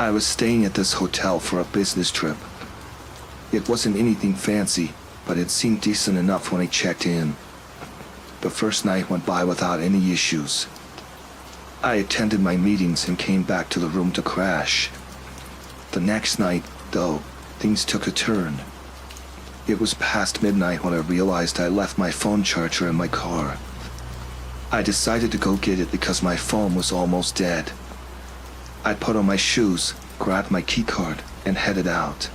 I was staying at this hotel for a business trip. It wasn't anything fancy, but it seemed decent enough when I checked in. The first night went by without any issues. I attended my meetings and came back to the room to crash. The next night, though, things took a turn. It was past midnight when I realized I left my phone charger in my car. I decided to go get it because my phone was almost dead. I put on my shoes, grabbed my keycard, and headed out.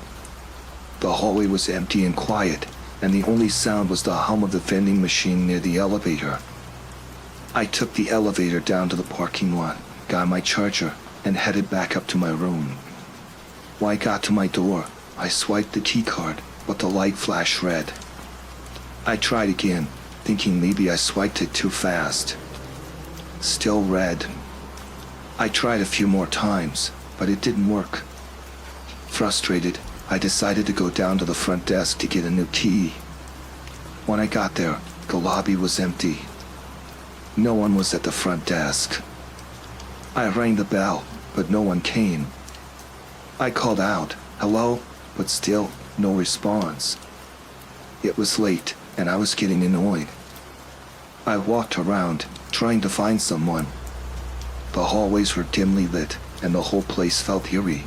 The hallway was empty and quiet, and the only sound was the hum of the vending machine near the elevator. I took the elevator down to the parking lot, got my charger, and headed back up to my room. When I got to my door, I swiped the keycard, but the light flashed red. I tried again, thinking maybe I swiped it too fast. Still red. I tried a few more times, but it didn't work. Frustrated, I decided to go down to the front desk to get a new key. When I got there, the lobby was empty. No one was at the front desk. I rang the bell, but no one came. I called out, "Hello?" but still no response. It was late, and I was getting annoyed. I walked around, trying to find someone. The hallways were dimly lit, and the whole place felt eerie.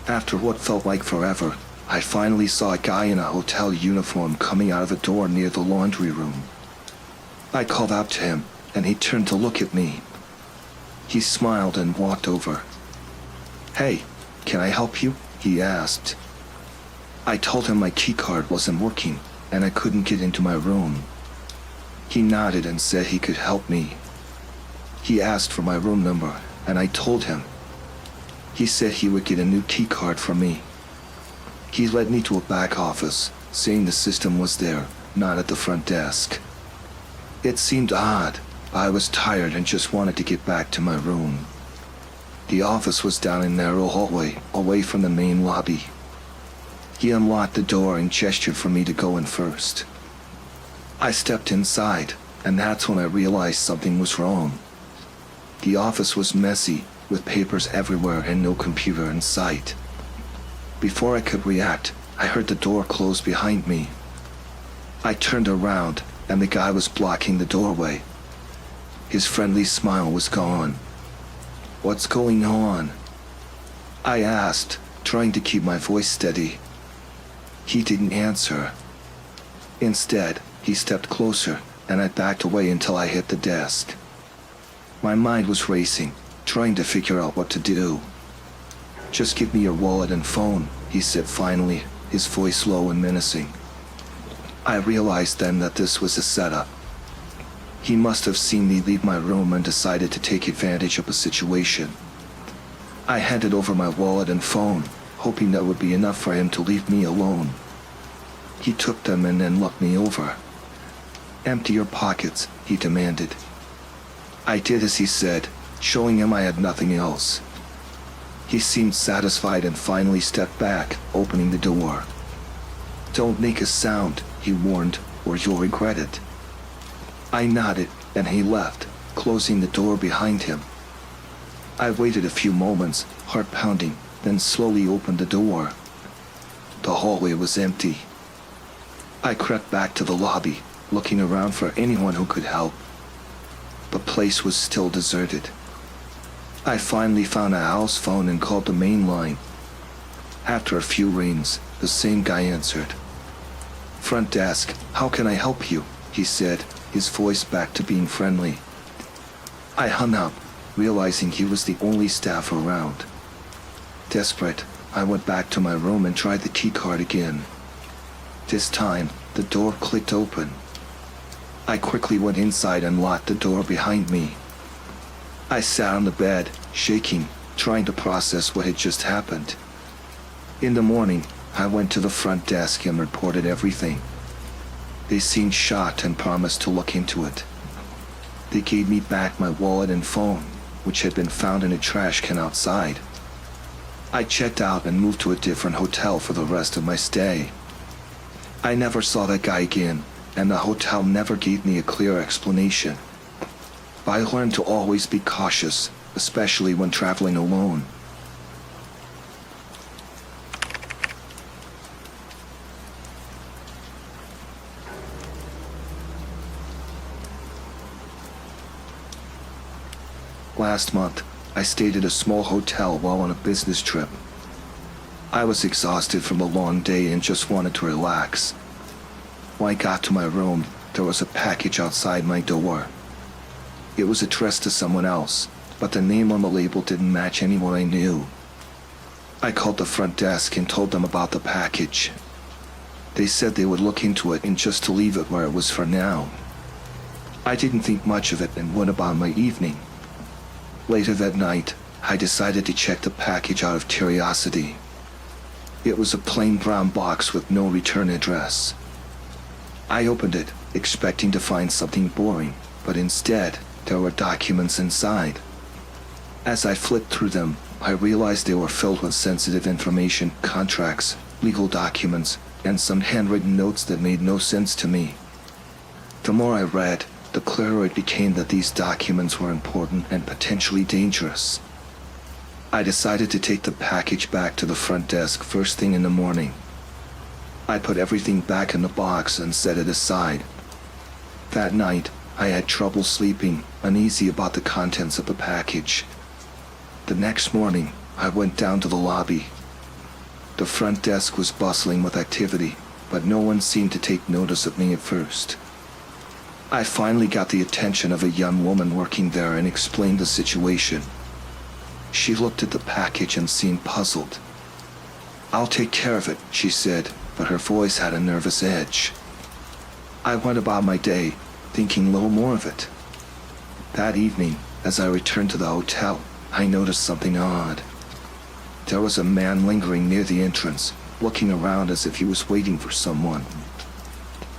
After what felt like forever, I finally saw a guy in a hotel uniform coming out of a door near the laundry room. I called out to him, and he turned to look at me. He smiled and walked over. "Hey, can I help you?" he asked. I told him my keycard wasn't working, and I couldn't get into my room. He nodded and said he could help me. He asked for my room number, and I told him. He said he would get a new keycard for me. He led me to a back office, saying the system was there, not at the front desk. It seemed odd, but I was tired and just wanted to get back to my room. The office was down a narrow hallway, away from the main lobby. He unlocked the door and gestured for me to go in first. I stepped inside, and that's when I realized something was wrong. The office was messy, with papers everywhere and no computer in sight. Before I could react, I heard the door close behind me. I turned around, and the guy was blocking the doorway. His friendly smile was gone. "What's going on?" I asked, trying to keep my voice steady. He didn't answer. Instead, he stepped closer, and I backed away until I hit the desk. My mind was racing, trying to figure out what to do. "Just give me your wallet and phone," he said finally, his voice low and menacing. I realized then that this was a setup. He must have seen me leave my room and decided to take advantage of the situation. I handed over my wallet and phone, hoping that would be enough for him to leave me alone. He took them and then looked me over. "Empty your pockets," he demanded. I did as he said, showing him I had nothing else. He seemed satisfied and finally stepped back, opening the door. "Don't make a sound," he warned, "or you'll regret it." I nodded, and he left, closing the door behind him. I waited a few moments, heart pounding, then slowly opened the door. The hallway was empty. I crept back to the lobby, looking around for anyone who could help. The place was still deserted. I finally found a house phone and called the main line. After a few rings, the same guy answered. "Front desk, how can I help you?" he said, his voice back to being friendly. I hung up, realizing he was the only staff around. Desperate, I went back to my room and tried the keycard again. This time, the door clicked open. I quickly went inside and locked the door behind me. I sat on the bed, shaking, trying to process what had just happened. In the morning, I went to the front desk and reported everything. They seemed shocked and promised to look into it. They gave me back my wallet and phone, which had been found in a trash can outside. I checked out and moved to a different hotel for the rest of my stay. I never saw that guy again, and the hotel never gave me a clear explanation. But I learned to always be cautious, especially when traveling alone. Last month, I stayed at a small hotel while on a business trip. I was exhausted from a long day and just wanted to relax. When I got to my room, there was a package outside my door. It was addressed to someone else, but the name on the label didn't match anyone I knew. I called the front desk and told them about the package. They said they would look into it and just to leave it where it was for now. I didn't think much of it and went about my evening. Later that night, I decided to check the package out of curiosity. It was a plain brown box with no return address. I opened it, expecting to find something boring, but instead, there were documents inside. As I flipped through them, I realized they were filled with sensitive information, contracts, legal documents, and some handwritten notes that made no sense to me. The more I read, the clearer it became that these documents were important and potentially dangerous. I decided to take the package back to the front desk first thing in the morning. I put everything back in the box and set it aside. That night, I had trouble sleeping, uneasy about the contents of the package. The next morning, I went down to the lobby. The front desk was bustling with activity, but no one seemed to take notice of me at first. I finally got the attention of a young woman working there and explained the situation. She looked at the package and seemed puzzled. "I'll take care of it," she said, but her voice had a nervous edge. I went about my day, thinking little more of it. That evening, as I returned to the hotel, I noticed something odd. There was a man lingering near the entrance, looking around as if he was waiting for someone.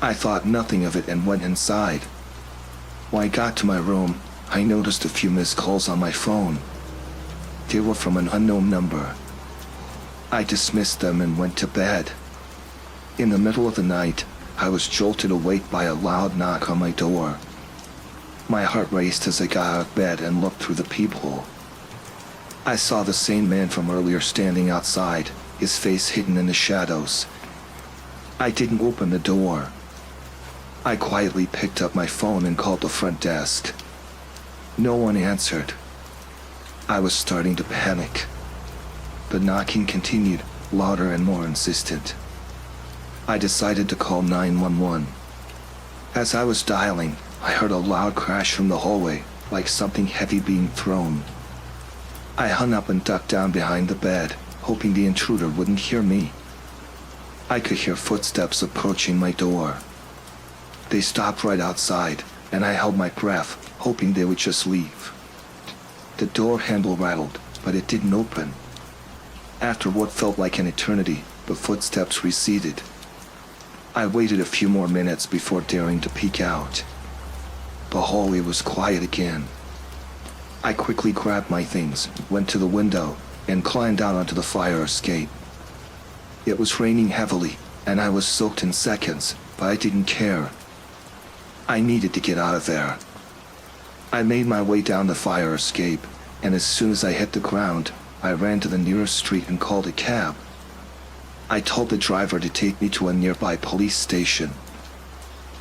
I thought nothing of it and went inside. When I got to my room, I noticed a few missed calls on my phone. They were from an unknown number. I dismissed them and went to bed. In the middle of the night, I was jolted awake by a loud knock on my door. My heart raced as I got out of bed and looked through the peephole. I saw the same man from earlier standing outside, his face hidden in the shadows. I didn't open the door. I quietly picked up my phone and called the front desk. No one answered. I was starting to panic. The knocking continued, louder and more insistent. I decided to call 911. As I was dialing, I heard a loud crash from the hallway, like something heavy being thrown. I hung up and ducked down behind the bed, hoping the intruder wouldn't hear me. I could hear footsteps approaching my door. They stopped right outside, and I held my breath, hoping they would just leave. The door handle rattled, but it didn't open. After what felt like an eternity, the footsteps receded. I waited a few more minutes before daring to peek out. The hallway was quiet again. I quickly grabbed my things, went to the window, and climbed out onto the fire escape. It was raining heavily, and I was soaked in seconds, but I didn't care. I needed to get out of there. I made my way down the fire escape, and as soon as I hit the ground, I ran to the nearest street and called a cab. I told the driver to take me to a nearby police station.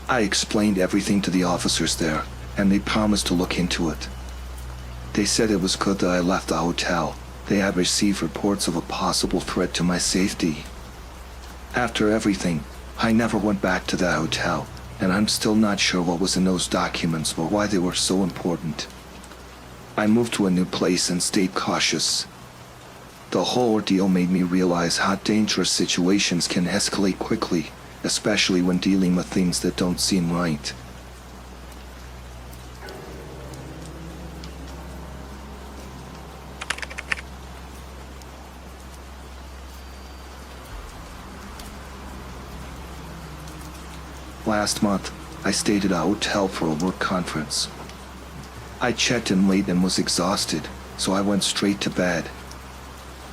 I explained everything to the officers there, and they promised to look into it. They said it was good that I left the hotel. They had received reports of a possible threat to my safety. After everything, I never went back to that hotel, and I'm still not sure what was in those documents or why they were so important. I moved to a new place and stayed cautious. The whole ordeal made me realize how dangerous situations can escalate quickly, especially when dealing with things that don't seem right. Last month, I stayed at a hotel for a work conference. I checked in late and was exhausted, so I went straight to bed.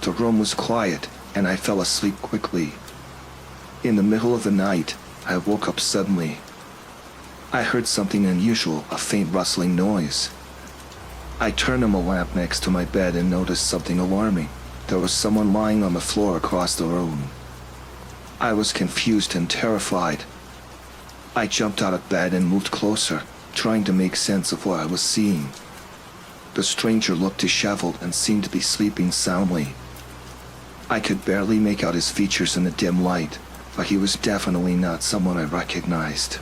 The room was quiet, and I fell asleep quickly. In the middle of the night, I woke up suddenly. I heard something unusual, a faint rustling noise. I turned on the lamp next to my bed and noticed something alarming. There was someone lying on the floor across the room. I was confused and terrified. I jumped out of bed and moved closer, trying to make sense of what I was seeing. The stranger looked disheveled and seemed to be sleeping soundly. I could barely make out his features in the dim light, but he was definitely not someone I recognized.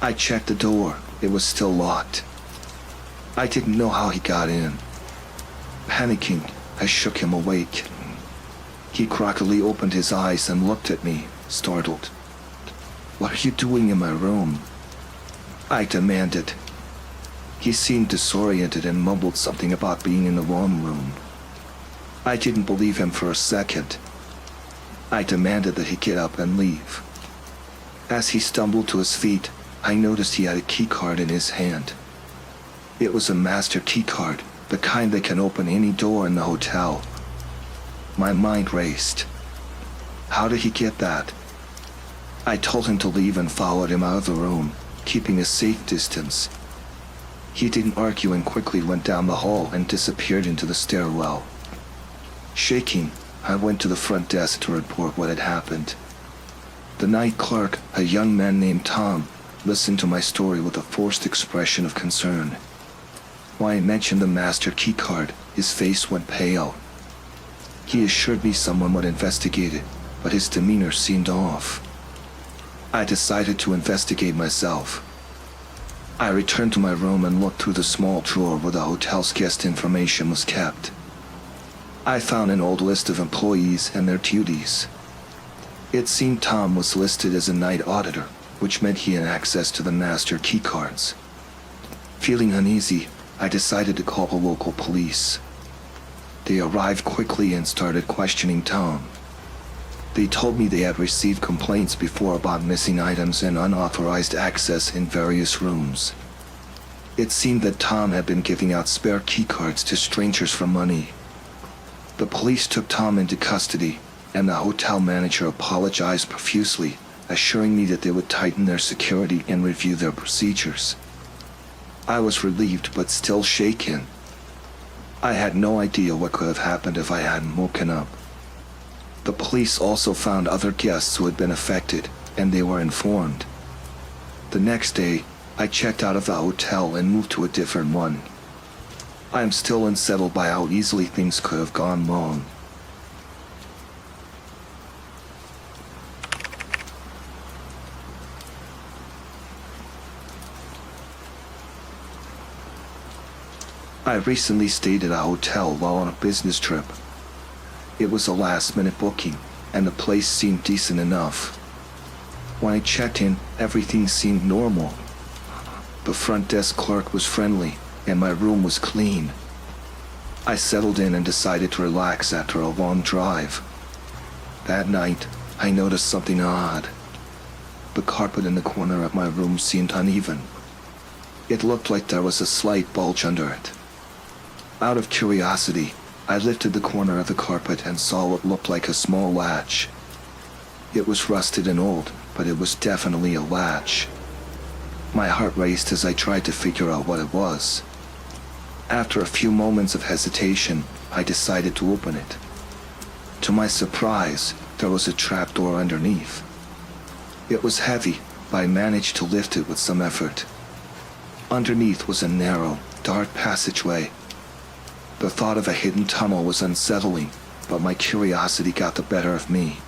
I checked the door. It was still locked. I didn't know how he got in. Panicking, I shook him awake. He crockily opened his eyes and looked at me, startled. "What are you doing in my room?" I demanded. He seemed disoriented and mumbled something about being in the wrong room. I didn't believe him for a second. I demanded that he get up and leave. As he stumbled to his feet, I noticed he had a key card in his hand. It was a master key card, the kind that can open any door in the hotel. My mind raced. How did he get that? I told him to leave and followed him out of the room, keeping a safe distance. He didn't argue and quickly went down the hall and disappeared into the stairwell. Shaking, I went to the front desk to report what had happened. The night clerk, a young man named Tom, listened to my story with a forced expression of concern. When I mentioned the master key card, his face went pale. He assured me someone would investigate it, but his demeanor seemed off. I decided to investigate myself. I returned to my room and looked through the small drawer where the hotel's guest information was kept. I found an old list of employees and their duties. It seemed Tom was listed as a night auditor, which meant he had access to the master key cards. Feeling uneasy, I decided to call the local police. They arrived quickly and started questioning Tom. They told me they had received complaints before about missing items and unauthorized access in various rooms. It seemed that Tom had been giving out spare key cards to strangers for money. The police took Tom into custody, and the hotel manager apologized profusely, assuring me that they would tighten their security and review their procedures. I was relieved but still shaken. I had no idea what could have happened if I hadn't woken up. The police also found other guests who had been affected, and they were informed. The next day, I checked out of the hotel and moved to a different one. I am still unsettled by how easily things could have gone wrong. I recently stayed at a hotel while on a business trip. It was a last-minute booking, and the place seemed decent enough. When I checked in, everything seemed normal. The front desk clerk was friendly, and my room was clean. I settled in and decided to relax after a long drive. That night, I noticed something odd. The carpet in the corner of my room seemed uneven. It looked like there was a slight bulge under it. Out of curiosity, I lifted the corner of the carpet and saw what looked like a small latch. It was rusted and old, but it was definitely a latch. My heart raced as I tried to figure out what it was. After a few moments of hesitation, I decided to open it. To my surprise, there was a trapdoor underneath. It was heavy, but I managed to lift it with some effort. Underneath was a narrow, dark passageway. The thought of a hidden tunnel was unsettling, but my curiosity got the better of me.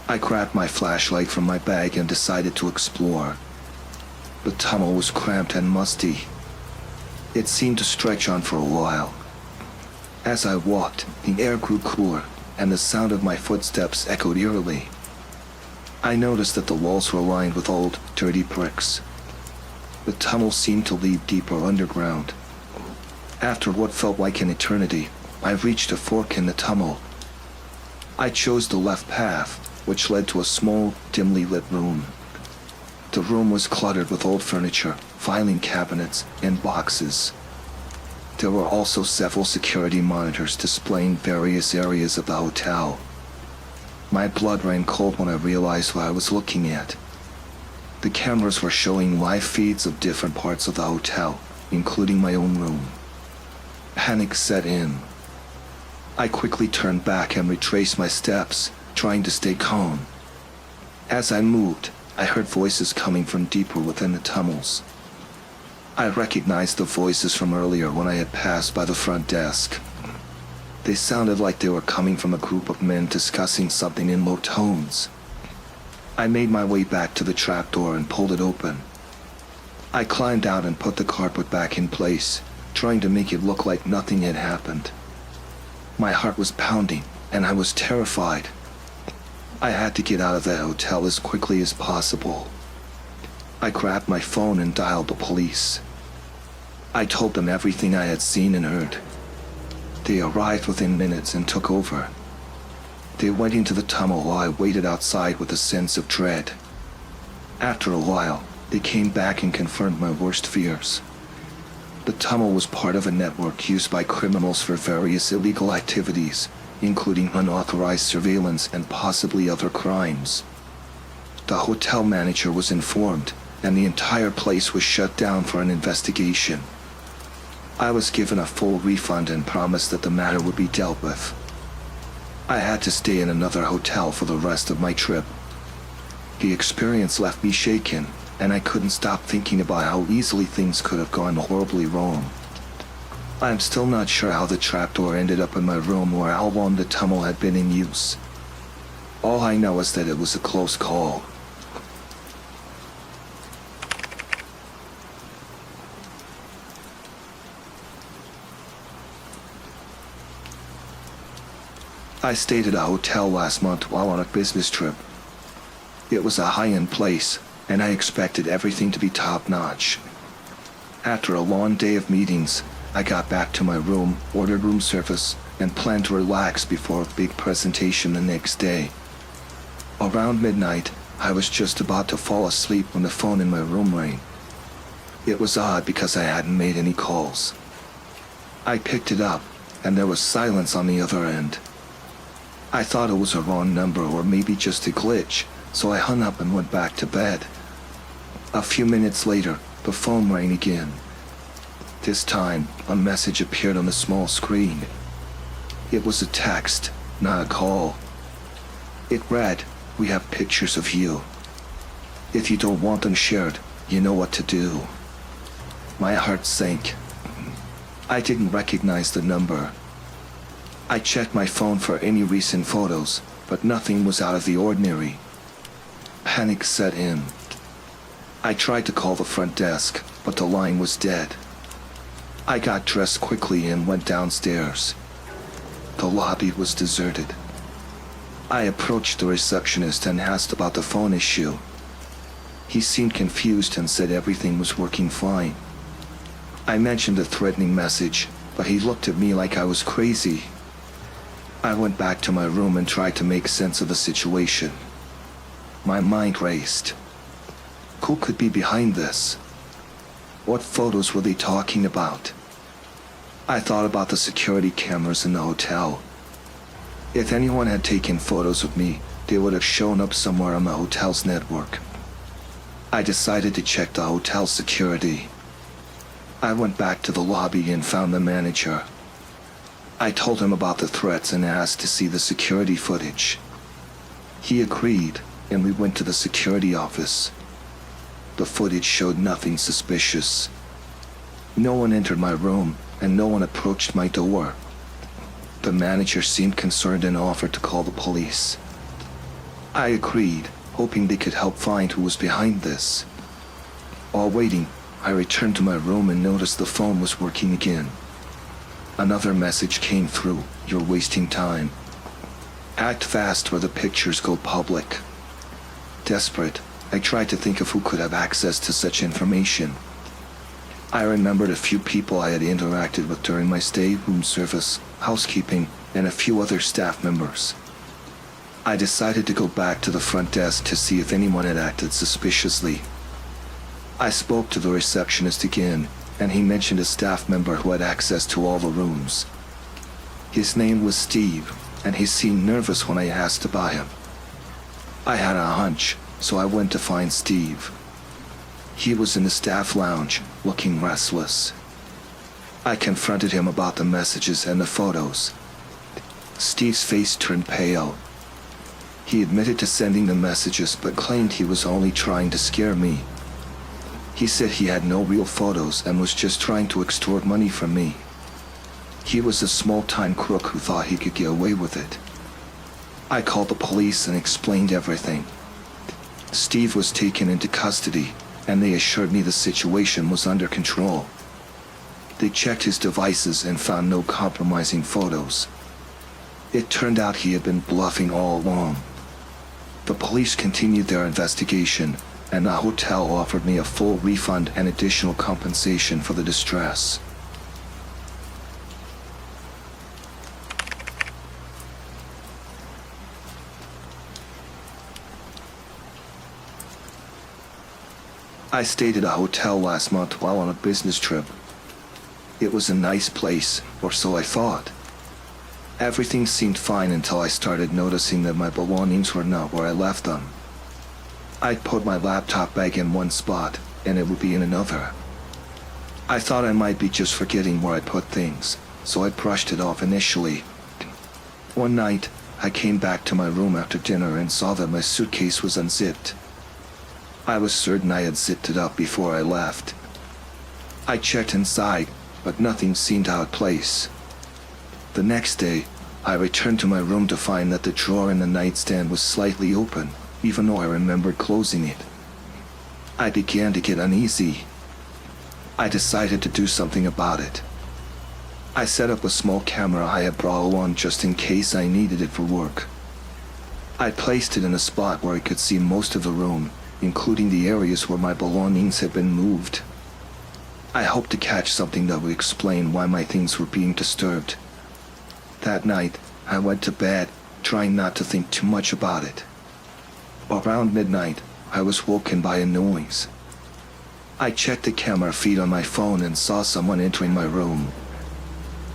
I grabbed my flashlight from my bag and decided to explore. The tunnel was cramped and musty. It seemed to stretch on for a while. As I walked, the air grew cooler, and the sound of my footsteps echoed eerily. I noticed that the walls were lined with old, dirty bricks. The tunnel seemed to lead deeper underground. After what felt like an eternity, I reached a fork in the tunnel. I chose the left path, which led to a small, dimly lit room. The room was cluttered with old furniture, filing cabinets, and boxes. There were also several security monitors displaying various areas of the hotel. My blood ran cold when I realized what I was looking at. The cameras were showing live feeds of different parts of the hotel, including my own room. Panic set in. I quickly turned back and retraced my steps, trying to stay calm. As I moved, I heard voices coming from deeper within the tunnels. I recognized the voices from earlier when I had passed by the front desk. They sounded like they were coming from a group of men discussing something in low tones. I made my way back to the trapdoor and pulled it open. I climbed out and put the carpet back in place, trying to make it look like nothing had happened. My heart was pounding, and I was terrified. I had to get out of that hotel as quickly as possible. I grabbed my phone and dialed the police. I told them everything I had seen and heard. They arrived within minutes and took over. They went into the tunnel while I waited outside with a sense of dread. After a while, they came back and confirmed my worst fears. The tunnel was part of a network used by criminals for various illegal activities, including unauthorized surveillance and possibly other crimes. The hotel manager was informed, and the entire place was shut down for an investigation. I was given a full refund and promised that the matter would be dealt with. I had to stay in another hotel for the rest of my trip. The experience left me shaken, and I couldn't stop thinking about how easily things could have gone horribly wrong. I am still not sure how the trapdoor ended up in my room or how long the tunnel had been in use. All I know is that it was a close call. I stayed at a hotel last month while on a business trip. It was a high-end place, and I expected everything to be top-notch. After a long day of meetings, I got back to my room, ordered room service, and planned to relax before a big presentation the next day. Around midnight, I was just about to fall asleep when the phone in my room rang. It was odd because I hadn't made any calls. I picked it up, and there was silence on the other end. I thought it was a wrong number or maybe just a glitch, so I hung up and went back to bed. A few minutes later, the phone rang again. This time, a message appeared on the small screen. It was a text, not a call. It read, "We have pictures of you. If you don't want them shared, you know what to do." My heart sank. I didn't recognize the number. I checked my phone for any recent photos, but nothing was out of the ordinary. Panic set in. I tried to call the front desk, but the line was dead. I got dressed quickly and went downstairs. The lobby was deserted. I approached the receptionist and asked about the phone issue. He seemed confused and said everything was working fine. I mentioned the threatening message, but he looked at me like I was crazy. I went back to my room and tried to make sense of the situation. My mind raced. Who could be behind this? What photos were they talking about? I thought about the security cameras in the hotel. If anyone had taken photos of me, they would have shown up somewhere on the hotel's network. I decided to check the hotel's security. I went back to the lobby and found the manager. I told him about the threats and asked to see the security footage. He agreed, and we went to the security office. The footage showed nothing suspicious. No one entered my room, and no one approached my door. The manager seemed concerned and offered to call the police. I agreed, hoping they could help find who was behind this. While waiting, I returned to my room and noticed the phone was working again. Another message came through, "You're wasting time. Act fast or the pictures go public." Desperate, I tried to think of who could have access to such information. I remembered a few people I had interacted with during my stay, room service, housekeeping, and a few other staff members. I decided to go back to the front desk to see if anyone had acted suspiciously. I spoke to the receptionist again, and he mentioned a staff member who had access to all the rooms. His name was Steve, and he seemed nervous when I asked about him. I had a hunch, so I went to find Steve. He was in the staff lounge, looking restless. I confronted him about the messages and the photos. Steve's face turned pale. He admitted to sending the messages, but claimed he was only trying to scare me. He said he had no real photos and was just trying to extort money from me. He was a small-time crook who thought he could get away with it. I called the police and explained everything. Steve was taken into custody, and they assured me the situation was under control. They checked his devices and found no compromising photos. It turned out he had been bluffing all along. The police continued their investigation, and the hotel offered me a full refund and additional compensation for the distress. I stayed at a hotel last month while on a business trip. It was a nice place, or so I thought. Everything seemed fine until I started noticing that my belongings were not where I left them. I'd put my laptop bag in one spot, and it would be in another. I thought I might be just forgetting where I put things, so I brushed it off initially. One night, I came back to my room after dinner and saw that my suitcase was unzipped. I was certain I had zipped it up before I left. I checked inside, but nothing seemed out of place. The next day, I returned to my room to find that the drawer in the nightstand was slightly open, even though I remembered closing it. I began to get uneasy. I decided to do something about it. I set up a small camera I had brought along just in case I needed it for work. I placed it in a spot where I could see most of the room, including the areas where my belongings had been moved. I hoped to catch something that would explain why my things were being disturbed. That night, I went to bed, trying not to think too much about it. Around midnight, I was woken by a noise. I checked the camera feed on my phone and saw someone entering my room.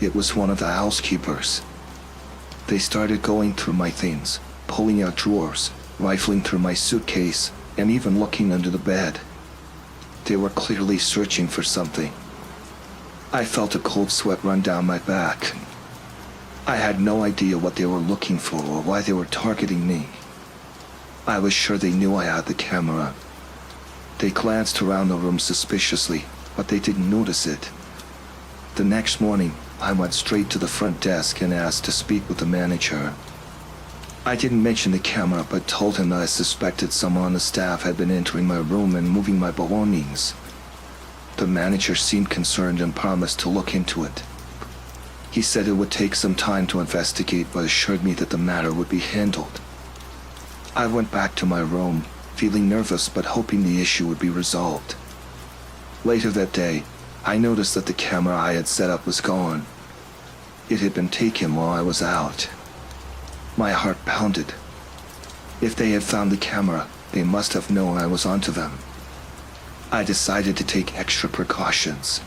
It was one of the housekeepers. They started going through my things, pulling out drawers, rifling through my suitcase, and even looking under the bed. They were clearly searching for something. I felt a cold sweat run down my back. I had no idea what they were looking for or why they were targeting me. I was sure they knew I had the camera. They glanced around the room suspiciously, but they didn't notice it. The next morning, I went straight to the front desk and asked to speak with the manager. I didn't mention the camera, but told him that I suspected someone on the staff had been entering my room and moving my belongings. The manager seemed concerned and promised to look into it. He said it would take some time to investigate, but assured me that the matter would be handled. I went back to my room, feeling nervous but hoping the issue would be resolved. Later that day, I noticed that the camera I had set up was gone. It had been taken while I was out. My heart pounded. If they had found the camera, they must have known I was onto them. I decided to take extra precautions.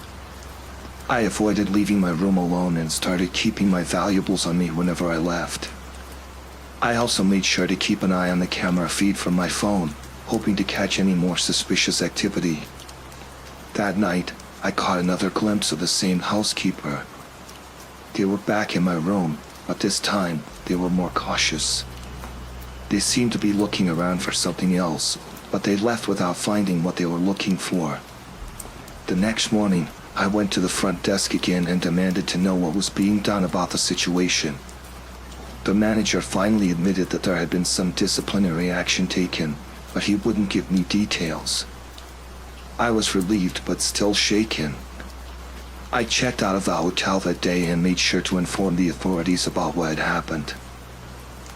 I avoided leaving my room alone and started keeping my valuables on me whenever I left. I also made sure to keep an eye on the camera feed from my phone, hoping to catch any more suspicious activity. That night, I caught another glimpse of the same housekeeper. They were back in my room, but this time, they were more cautious. They seemed to be looking around for something else, but they left without finding what they were looking for. The next morning, I went to the front desk again and demanded to know what was being done about the situation. The manager finally admitted that there had been some disciplinary action taken, but he wouldn't give me details. I was relieved but still shaken. I checked out of the hotel that day and made sure to inform the authorities about what had happened.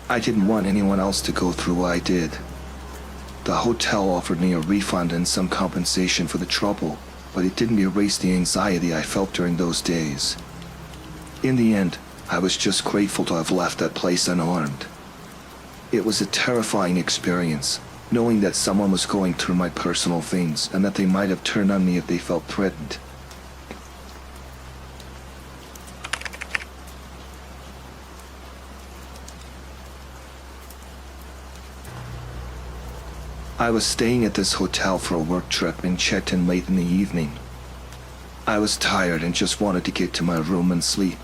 I didn't want anyone else to go through what I did. The hotel offered me a refund and some compensation for the trouble, but it didn't erase the anxiety I felt during those days. In the end, I was just grateful to have left that place unarmed. It was a terrifying experience, knowing that someone was going through my personal things and that they might have turned on me if they felt threatened. I was staying at this hotel for a work trip and checked in late in the evening. I was tired and just wanted to get to my room and sleep.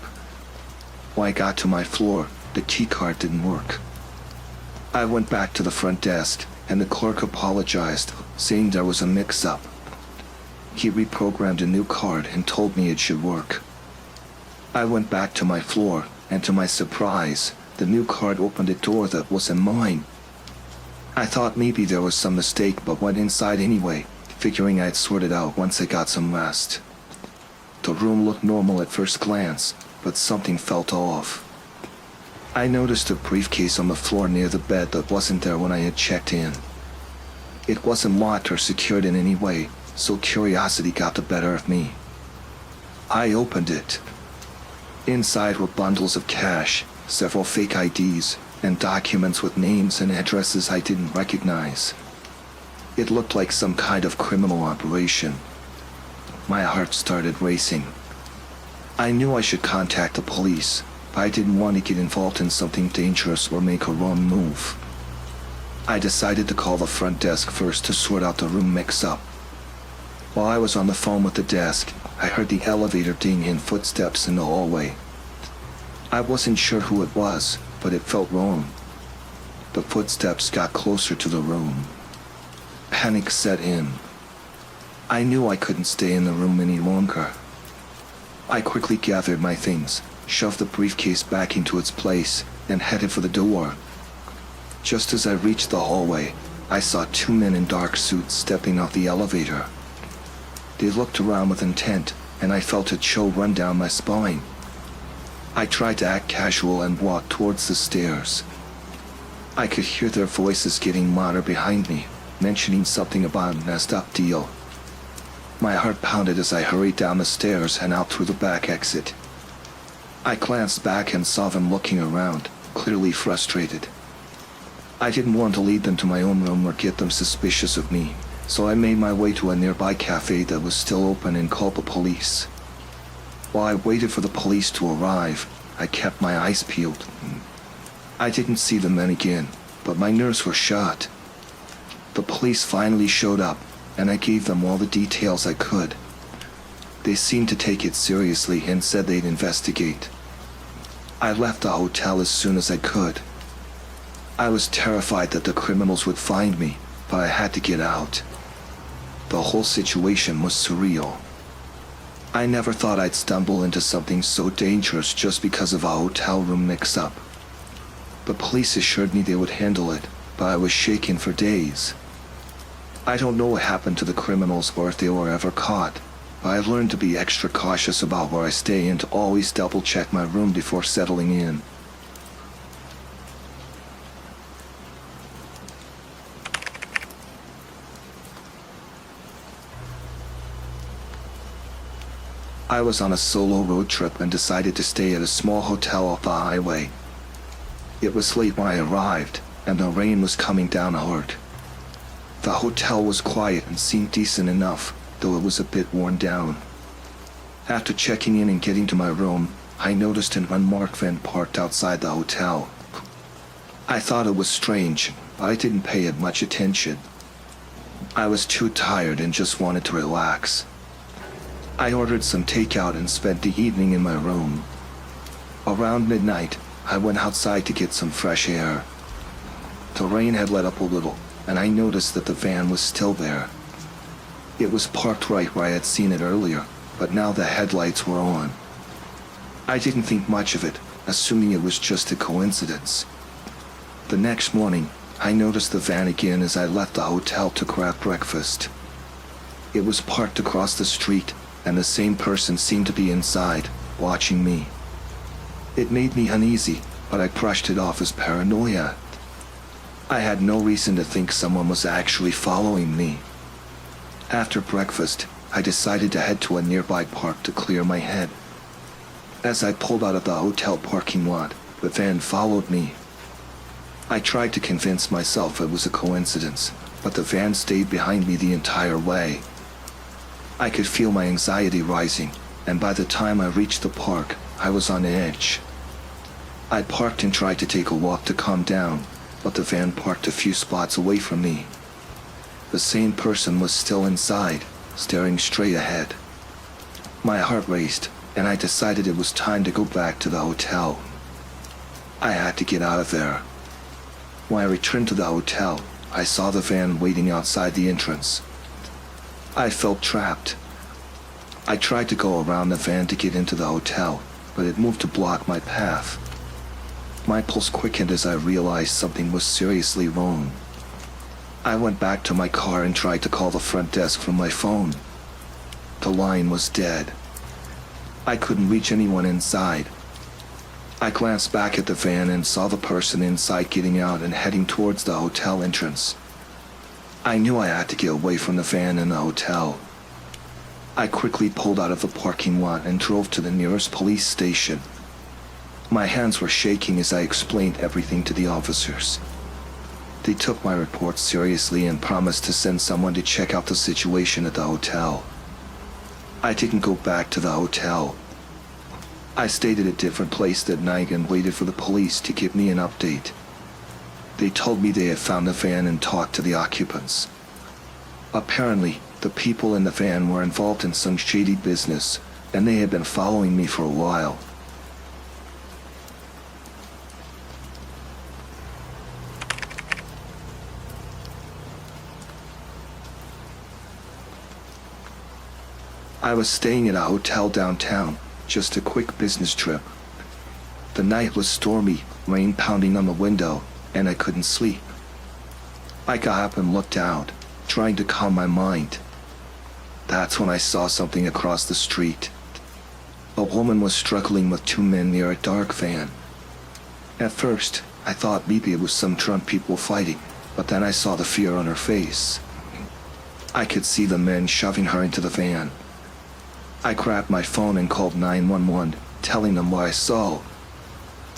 When I got to my floor, the key card didn't work. I went back to the front desk and the clerk apologized, saying there was a mix-up. He reprogrammed a new card and told me it should work. I went back to my floor, and to my surprise, the new card opened a door that wasn't mine. I thought maybe there was some mistake but went inside anyway, figuring I'd sort it out once I got some rest. The room looked normal at first glance, but something felt off. I noticed a briefcase on the floor near the bed that wasn't there when I had checked in. It wasn't locked or secured in any way, so curiosity got the better of me. I opened it. Inside were bundles of cash, several fake IDs, and documents with names and addresses I didn't recognize. It looked like some kind of criminal operation. My heart started racing. I knew I should contact the police, but I didn't want to get involved in something dangerous or make a wrong move. I decided to call the front desk first to sort out the room mix-up. While I was on the phone with the desk, I heard the elevator ding and footsteps in the hallway. I wasn't sure who it was, but it felt wrong. The footsteps got closer to the room. Panic set in. I knew I couldn't stay in the room any longer. I quickly gathered my things, shoved the briefcase back into its place, and headed for the door. Just as I reached the hallway, I saw two men in dark suits stepping off the elevator. They looked around with intent, and I felt a chill run down my spine. I tried to act casual and walked towards the stairs. I could hear their voices getting louder behind me, mentioning something about a messed up deal. My heart pounded as I hurried down the stairs and out through the back exit. I glanced back and saw them looking around, clearly frustrated. I didn't want to lead them to my own room or get them suspicious of me, so I made my way to a nearby cafe that was still open and called the police. While I waited for the police to arrive, I kept my eyes peeled. I didn't see the men again, but my nerves were shot. The police finally showed up, and I gave them all the details I could. They seemed to take it seriously and said they'd investigate. I left the hotel as soon as I could. I was terrified that the criminals would find me, but I had to get out. The whole situation was surreal. I never thought I'd stumble into something so dangerous just because of a hotel room mix-up. The police assured me they would handle it, but I was shaken for days. I don't know what happened to the criminals or if they were ever caught, but I've learned to be extra cautious about where I stay and to always double-check my room before settling in. I was on a solo road trip and decided to stay at a small hotel off the highway. It was late when I arrived, and the rain was coming down hard. The hotel was quiet and seemed decent enough, though it was a bit worn down. After checking in and getting to my room, I noticed an unmarked van parked outside the hotel. I thought it was strange, but I didn't pay it much attention. I was too tired and just wanted to relax. I ordered some takeout and spent the evening in my room. Around midnight, I went outside to get some fresh air. The rain had let up a little, and I noticed that the van was still there. It was parked right where I had seen it earlier, but now the headlights were on. I didn't think much of it, assuming it was just a coincidence. The next morning, I noticed the van again as I left the hotel to grab breakfast. It was parked across the street, and the same person seemed to be inside, watching me. It made me uneasy, but I brushed it off as paranoia. I had no reason to think someone was actually following me. After breakfast, I decided to head to a nearby park to clear my head. As I pulled out of the hotel parking lot, the van followed me. I tried to convince myself it was a coincidence, but the van stayed behind me the entire way. I could feel my anxiety rising, and by the time I reached the park, I was on edge. I parked and tried to take a walk to calm down, but the van parked a few spots away from me. The same person was still inside, staring straight ahead. My heart raced, and I decided it was time to go back to the hotel. I had to get out of there. When I returned to the hotel, I saw the van waiting outside the entrance. I felt trapped, I tried to go around the van to get into the hotel, but it moved to block my path. My pulse quickened as I realized something was seriously wrong. I went back to my car and tried to call the front desk from my phone. The line was dead. I couldn't reach anyone inside. I glanced back at the van and saw the person inside getting out and heading towards the hotel entrance. I knew I had to get away from the van and the hotel. I quickly pulled out of the parking lot and drove to the nearest police station. My hands were shaking as I explained everything to the officers. They took my report seriously and promised to send someone to check out the situation at the hotel. I didn't go back to the hotel. I stayed at a different place that night and waited for the police to give me an update. They told me they had found the van and talked to the occupants. Apparently, the people in the van were involved in some shady business, and they had been following me for a while. I was staying at a hotel downtown, just a quick business trip. The night was stormy, rain pounding on the window, and I couldn't sleep. I got up and looked out, trying to calm my mind. That's when I saw something across the street. A woman was struggling with two men near a dark van. At first, I thought maybe it was some drunk people fighting, but then I saw the fear on her face. I could see the men shoving her into the van. I grabbed my phone and called 911, telling them what I saw.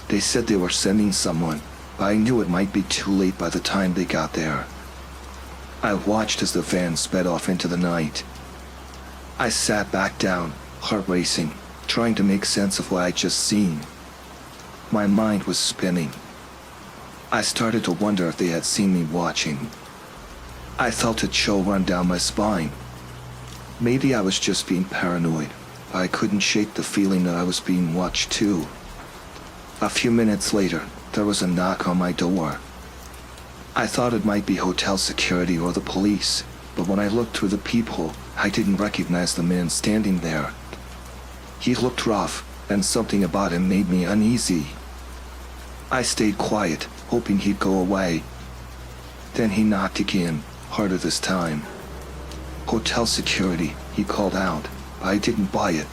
They said they were sending someone, but I knew it might be too late by the time they got there. I watched as the van sped off into the night. I sat back down, heart racing, trying to make sense of what I'd just seen. My mind was spinning. I started to wonder if they had seen me watching. I felt a chill run down my spine. Maybe I was just being paranoid, but I couldn't shake the feeling that I was being watched too. A few minutes later, there was a knock on my door. I thought it might be hotel security or the police, but when I looked through the peephole, I didn't recognize the man standing there. He looked rough, and something about him made me uneasy. I stayed quiet, hoping he'd go away. Then he knocked again, harder this time. "Hotel security," he called out, but I didn't buy it.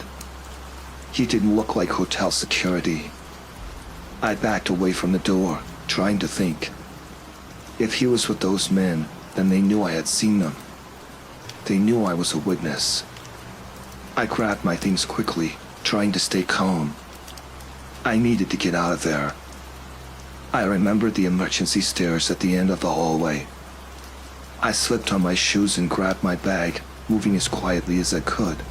He didn't look like hotel security. I backed away from the door, trying to think. If he was with those men, then they knew I had seen them. They knew I was a witness. I grabbed my things quickly, trying to stay calm. I needed to get out of there. I remembered the emergency stairs at the end of the hallway. I slipped on my shoes and grabbed my bag, moving as quietly as I could.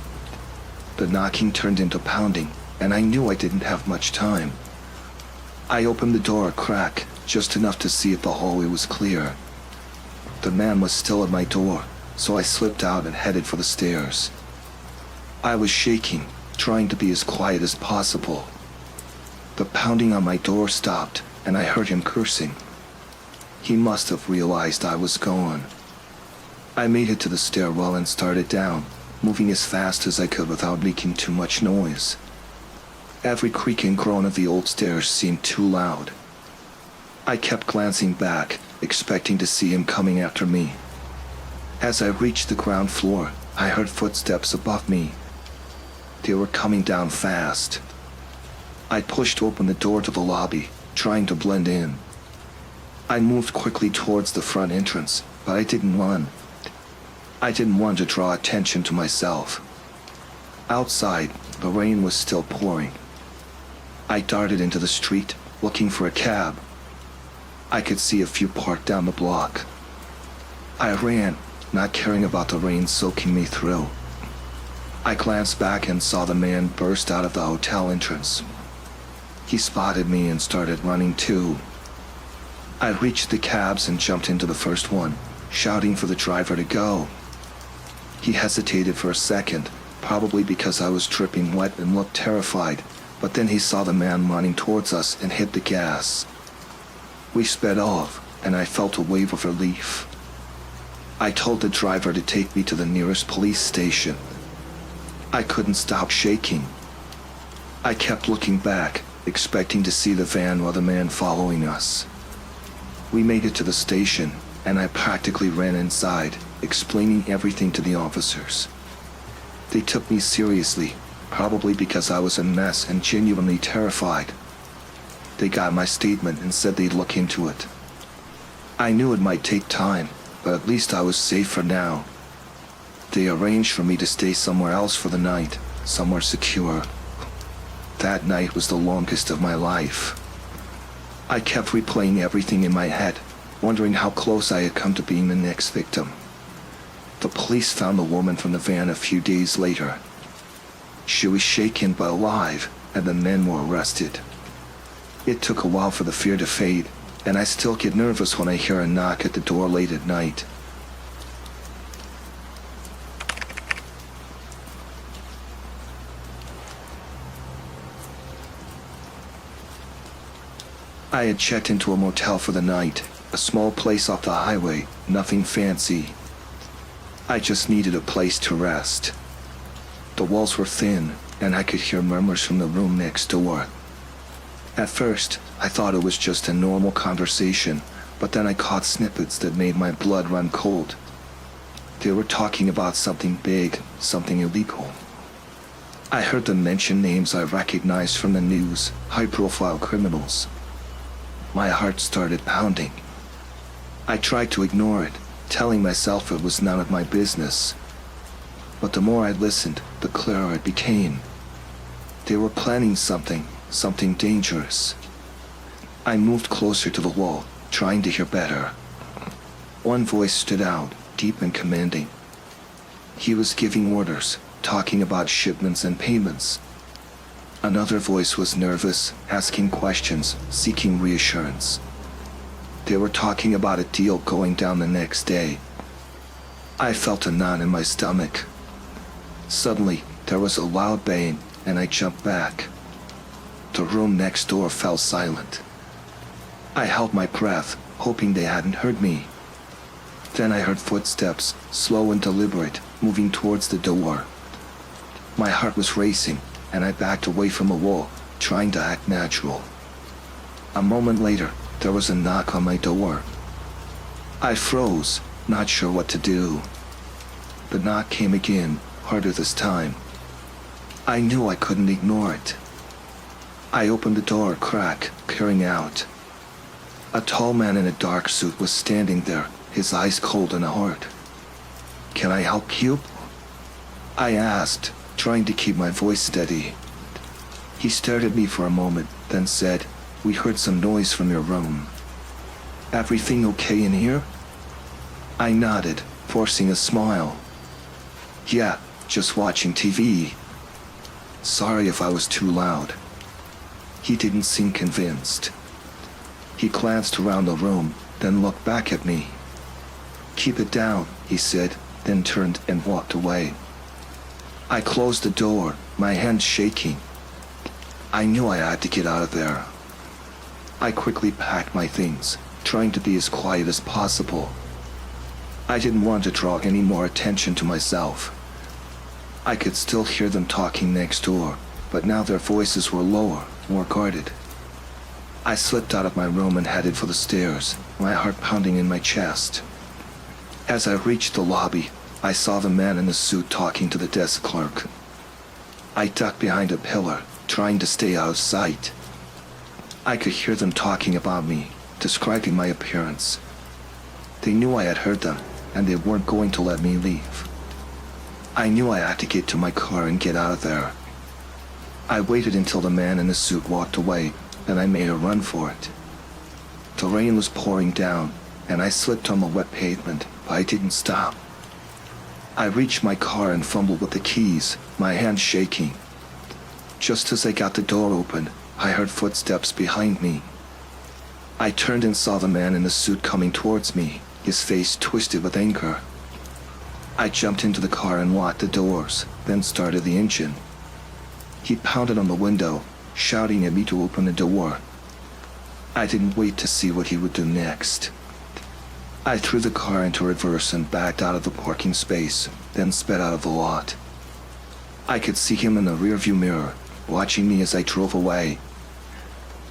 The knocking turned into pounding, and I knew I didn't have much time. I opened the door a crack, just enough to see if the hallway was clear. The man was still at my door, so I slipped out and headed for the stairs. I was shaking, trying to be as quiet as possible. The pounding on my door stopped, and I heard him cursing. He must have realized I was gone. I made it to the stairwell and started down, moving as fast as I could without making too much noise. Every creak and groan of the old stairs seemed too loud. I kept glancing back, expecting to see him coming after me. As I reached the ground floor, I heard footsteps above me. They were coming down fast. I pushed open the door to the lobby, trying to blend in. I moved quickly towards the front entrance, but I didn't run. I didn't want to draw attention to myself. Outside, the rain was still pouring. I darted into the street, looking for a cab. I could see a few parked down the block. I ran, not caring about the rain soaking me through. I glanced back and saw the man burst out of the hotel entrance. He spotted me and started running too. I reached the cabs and jumped into the first one, shouting for the driver to go. He hesitated for a second, probably because I was dripping wet and looked terrified, but then he saw the man running towards us and hit the gas. We sped off, and I felt a wave of relief. I told the driver to take me to the nearest police station. I couldn't stop shaking. I kept looking back, expecting to see the van or the man following us. We made it to the station, and I practically ran inside, explaining everything to the officers. They took me seriously, probably because I was a mess and genuinely terrified. They got my statement and said they'd look into it. I knew it might take time, but at least I was safe for now. They arranged for me to stay somewhere else for the night, somewhere secure. That night was the longest of my life. I kept replaying everything in my head, wondering how close I had come to being the next victim. The police found the woman from the van a few days later. She was shaken but alive, and the men were arrested. It took a while for the fear to fade, and I still get nervous when I hear a knock at the door late at night. I had checked into a motel for the night, a small place off the highway, nothing fancy. I just needed a place to rest. The walls were thin, and I could hear murmurs from the room next door. At first, I thought it was just a normal conversation, but then I caught snippets that made my blood run cold. They were talking about something big, something illegal. I heard them mention names I recognized from the news, high-profile criminals. My heart started pounding. I tried to ignore it, telling myself it was none of my business. But the more I listened, the clearer it became. They were planning something dangerous. I moved closer to the wall, trying to hear better. One voice stood out, deep and commanding. He was giving orders, talking about shipments and payments. Another voice was nervous, asking questions, seeking reassurance. They were talking about a deal going down the next day. I felt a knot in my stomach. Suddenly, there was a loud bang, and I jumped back. The room next door fell silent. I held my breath, hoping they hadn't heard me. Then I heard footsteps, slow and deliberate, moving towards the door. My heart was racing, and I backed away from the wall, trying to act natural. A moment later, there was a knock on my door. I froze, not sure what to do. The knock came again, harder this time. I knew I couldn't ignore it. I opened the door a crack, peering out. A tall man in a dark suit was standing there, his eyes cold and hard. "Can I help you?" I asked, trying to keep my voice steady. He stared at me for a moment, then said, "We heard some noise from your room. Everything okay in here?" I nodded, forcing a smile. "Yeah, just watching TV. Sorry if I was too loud." He didn't seem convinced. He glanced around the room, then looked back at me. "Keep it down," he said, then turned and walked away. I closed the door, my hands shaking. I knew I had to get out of there. I quickly packed my things, trying to be as quiet as possible. I didn't want to draw any more attention to myself. I could still hear them talking next door, but now their voices were lower, more guarded. I slipped out of my room and headed for the stairs, my heart pounding in my chest. As I reached the lobby, I saw the man in the suit talking to the desk clerk. I ducked behind a pillar, trying to stay out of sight. I could hear them talking about me, describing my appearance. They knew I had heard them, and they weren't going to let me leave. I knew I had to get to my car and get out of there. I waited until the man in the suit walked away, then I made a run for it. The rain was pouring down, and I slipped on the wet pavement, but I didn't stop. I reached my car and fumbled with the keys, my hands shaking. Just as I got the door open, I heard footsteps behind me. I turned and saw the man in the suit coming towards me, his face twisted with anger. I jumped into the car and locked the doors, then started the engine. He pounded on the window, shouting at me to open the door. I didn't wait to see what he would do next. I threw the car into reverse and backed out of the parking space, then sped out of the lot. I could see him in the rearview mirror, watching me as I drove away.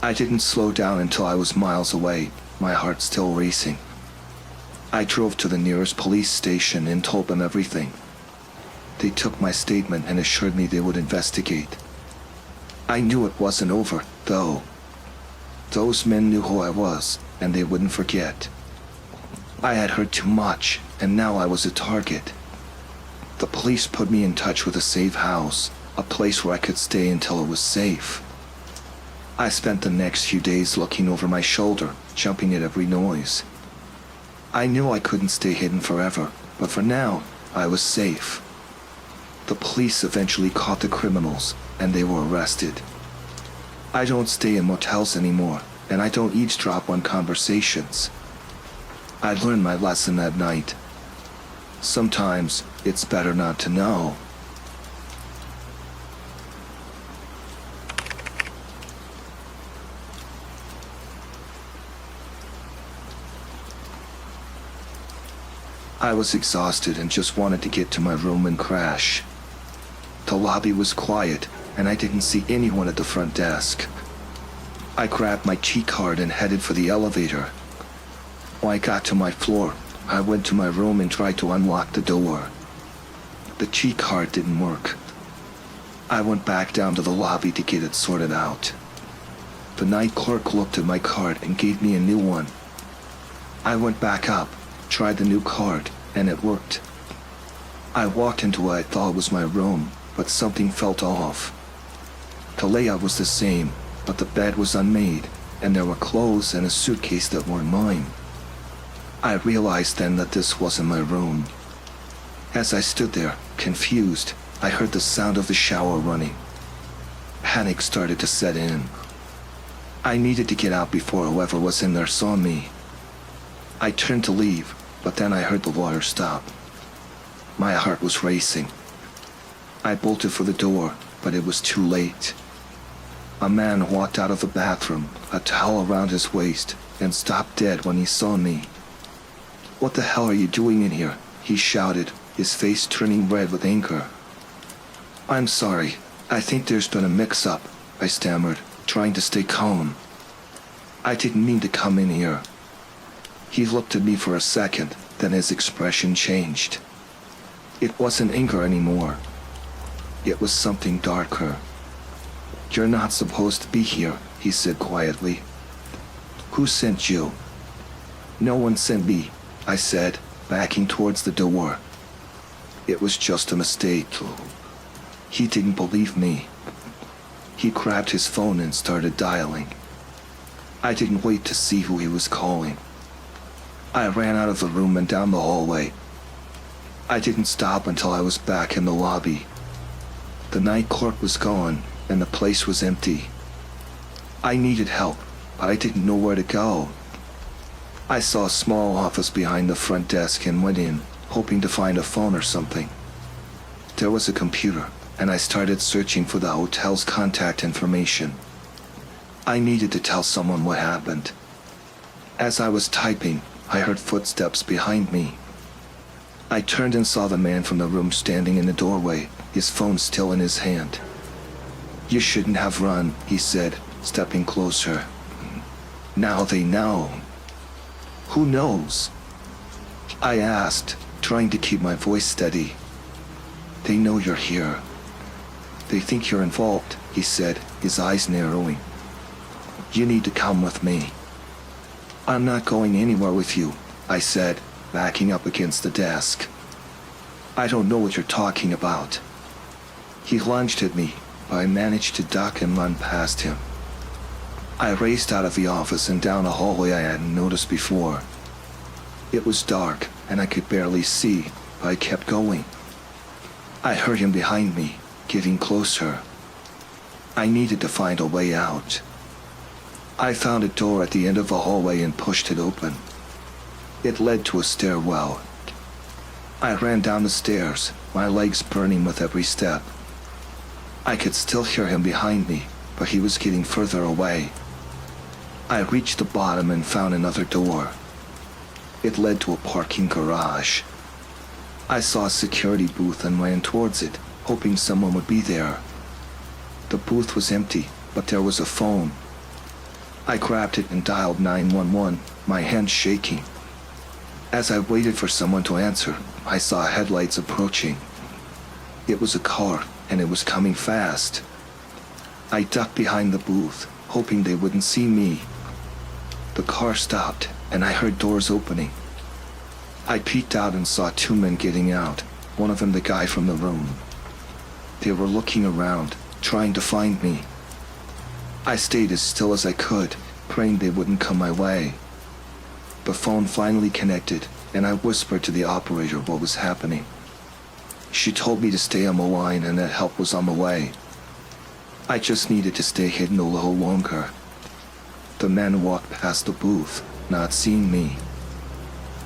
I didn't slow down until I was miles away, my heart still racing. I drove to the nearest police station and told them everything. They took my statement and assured me they would investigate. I knew it wasn't over, though. Those men knew who I was, and they wouldn't forget. I had heard too much, and now I was a target. The police put me in touch with a safe house, a place where I could stay until it was safe. I spent the next few days looking over my shoulder, jumping at every noise. I knew I couldn't stay hidden forever, but for now, I was safe. The police eventually caught the criminals, and they were arrested. I don't stay in motels anymore, and I don't eavesdrop on conversations. I learned my lesson that night. Sometimes, it's better not to know. I was exhausted and just wanted to get to my room and crash. The lobby was quiet, and I didn't see anyone at the front desk. I grabbed my key card and headed for the elevator. When I got to my floor, I went to my room and tried to unlock the door. The key card didn't work. I went back down to the lobby to get it sorted out. The night clerk looked at my card and gave me a new one. I went back up, tried the new card, and it worked. I walked into what I thought was my room, but something felt off. The layout was the same, but the bed was unmade, and there were clothes and a suitcase that weren't mine. I realized then that this wasn't my room. As I stood there, confused, I heard the sound of the shower running. Panic started to set in. I needed to get out before whoever was in there saw me. I turned to leave, but then I heard the water stop. My heart was racing. I bolted for the door, but it was too late. A man walked out of the bathroom, a towel around his waist, and stopped dead when he saw me. "What the hell are you doing in here?" he shouted, his face turning red with anger. "I'm sorry. I think there's been a mix-up," I stammered, trying to stay calm. "I didn't mean to come in here." He looked at me for a second, then his expression changed. It wasn't anger anymore. It was something darker. "You're not supposed to be here," he said quietly. "Who sent you?" "No one sent me," I said, backing towards the door. It was just a mistake. He didn't believe me. He grabbed his phone and started dialing. I didn't wait to see who he was calling. I ran out of the room and down the hallway. I didn't stop until I was back in the lobby. The night clerk was gone, and the place was empty. I needed help, but I didn't know where to go. I saw a small office behind the front desk and went in, hoping to find a phone or something. There was a computer, and I started searching for the hotel's contact information. I needed to tell someone what happened. As I was typing, I heard footsteps behind me. I turned and saw the man from the room standing in the doorway, his phone still in his hand. "You shouldn't have run," he said, stepping closer. "Now they know." "Who knows?" I asked, trying to keep my voice steady. "They know you're here. They think you're involved," he said, his eyes narrowing. "You need to come with me." "I'm not going anywhere with you," I said, backing up against the desk. "I don't know what you're talking about." He lunged at me, but I managed to duck and run past him. I raced out of the office and down a hallway I hadn't noticed before. It was dark, and I could barely see, but I kept going. I heard him behind me, getting closer. I needed to find a way out. I found a door at the end of the hallway and pushed it open. It led to a stairwell. I ran down the stairs, my legs burning with every step. I could still hear him behind me, but he was getting further away. I reached the bottom and found another door. It led to a parking garage. I saw a security booth and ran towards it, hoping someone would be there. The booth was empty, but there was a phone. I grabbed it and dialed 911, my hands shaking. As I waited for someone to answer, I saw headlights approaching. It was a car, and it was coming fast. I ducked behind the booth, hoping they wouldn't see me. The car stopped, and I heard doors opening. I peeked out and saw two men getting out, one of them the guy from the room. They were looking around, trying to find me. I stayed as still as I could, praying they wouldn't come my way. The phone finally connected, and I whispered to the operator what was happening. She told me to stay on the line and that help was on the way. I just needed to stay hidden a little longer. The men walked past the booth, not seeing me.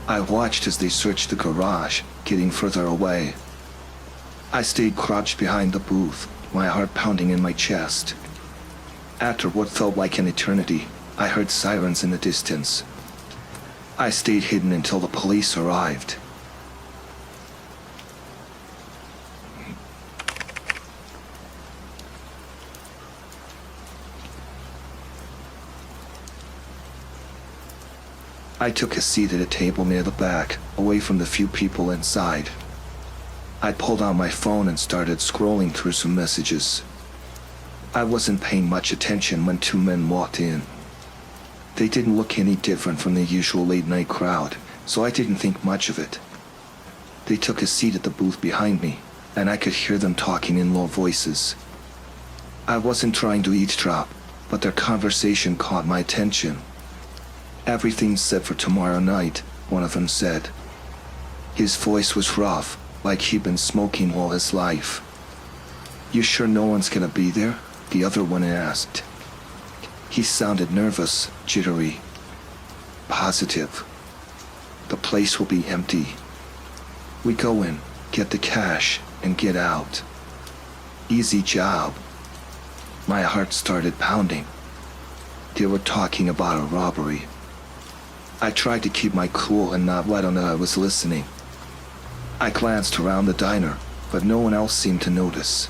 I watched as they searched the garage, getting further away. I stayed crouched behind the booth, my heart pounding in my chest. After what felt like an eternity, I heard sirens in the distance. I stayed hidden until the police arrived. I took a seat at a table near the back, away from the few people inside. I pulled out my phone and started scrolling through some messages. I wasn't paying much attention when two men walked in. They didn't look any different from the usual late-night crowd, so I didn't think much of it. They took a seat at the booth behind me, and I could hear them talking in low voices. I wasn't trying to eavesdrop, but their conversation caught my attention. "Everything's set for tomorrow night," one of them said. His voice was rough, like he'd been smoking all his life. "You sure no one's gonna be there?" the other one asked. He sounded nervous, jittery. "Positive. The place will be empty. We go in, get the cash, and get out. Easy job." My heart started pounding. They were talking about a robbery. I tried to keep my cool and not let on that I was listening. I glanced around the diner, but no one else seemed to notice.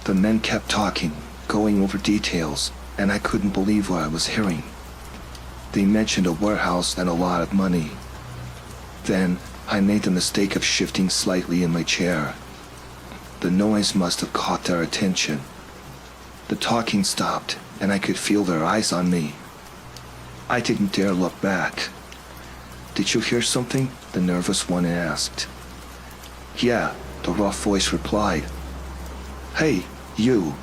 The men kept talking, going over details, and I couldn't believe what I was hearing. They mentioned a warehouse and a lot of money. Then, I made the mistake of shifting slightly in my chair. The noise must have caught their attention. The talking stopped, and I could feel their eyes on me. I didn't dare look back. "Did you hear something?" the nervous one asked. "Yeah," the rough voice replied. "Hey, you."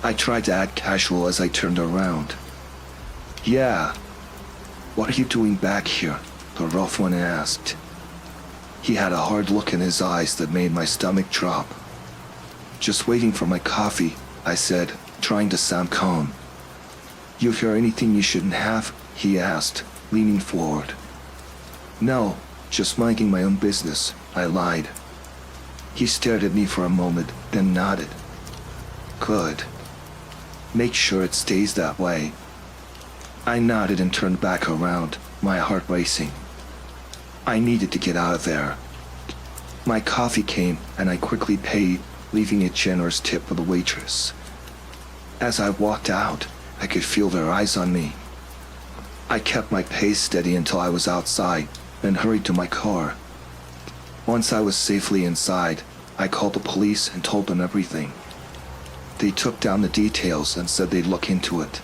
I tried to act casual as I turned around. "Yeah." "What are you doing back here?" the rough one asked. He had a hard look in his eyes that made my stomach drop. "Just waiting for my coffee," I said, trying to sound calm. "You hear anything you shouldn't have?" he asked, leaning forward. "No, just minding my own business," I lied. He stared at me for a moment, then nodded. "Good. Make sure it stays that way." I nodded and turned back around, my heart racing. I needed to get out of there. My coffee came, and I quickly paid, leaving a generous tip for the waitress. As I walked out, I could feel their eyes on me. I kept my pace steady until I was outside, then hurried to my car. Once I was safely inside, I called the police and told them everything. They took down the details and said they'd look into it.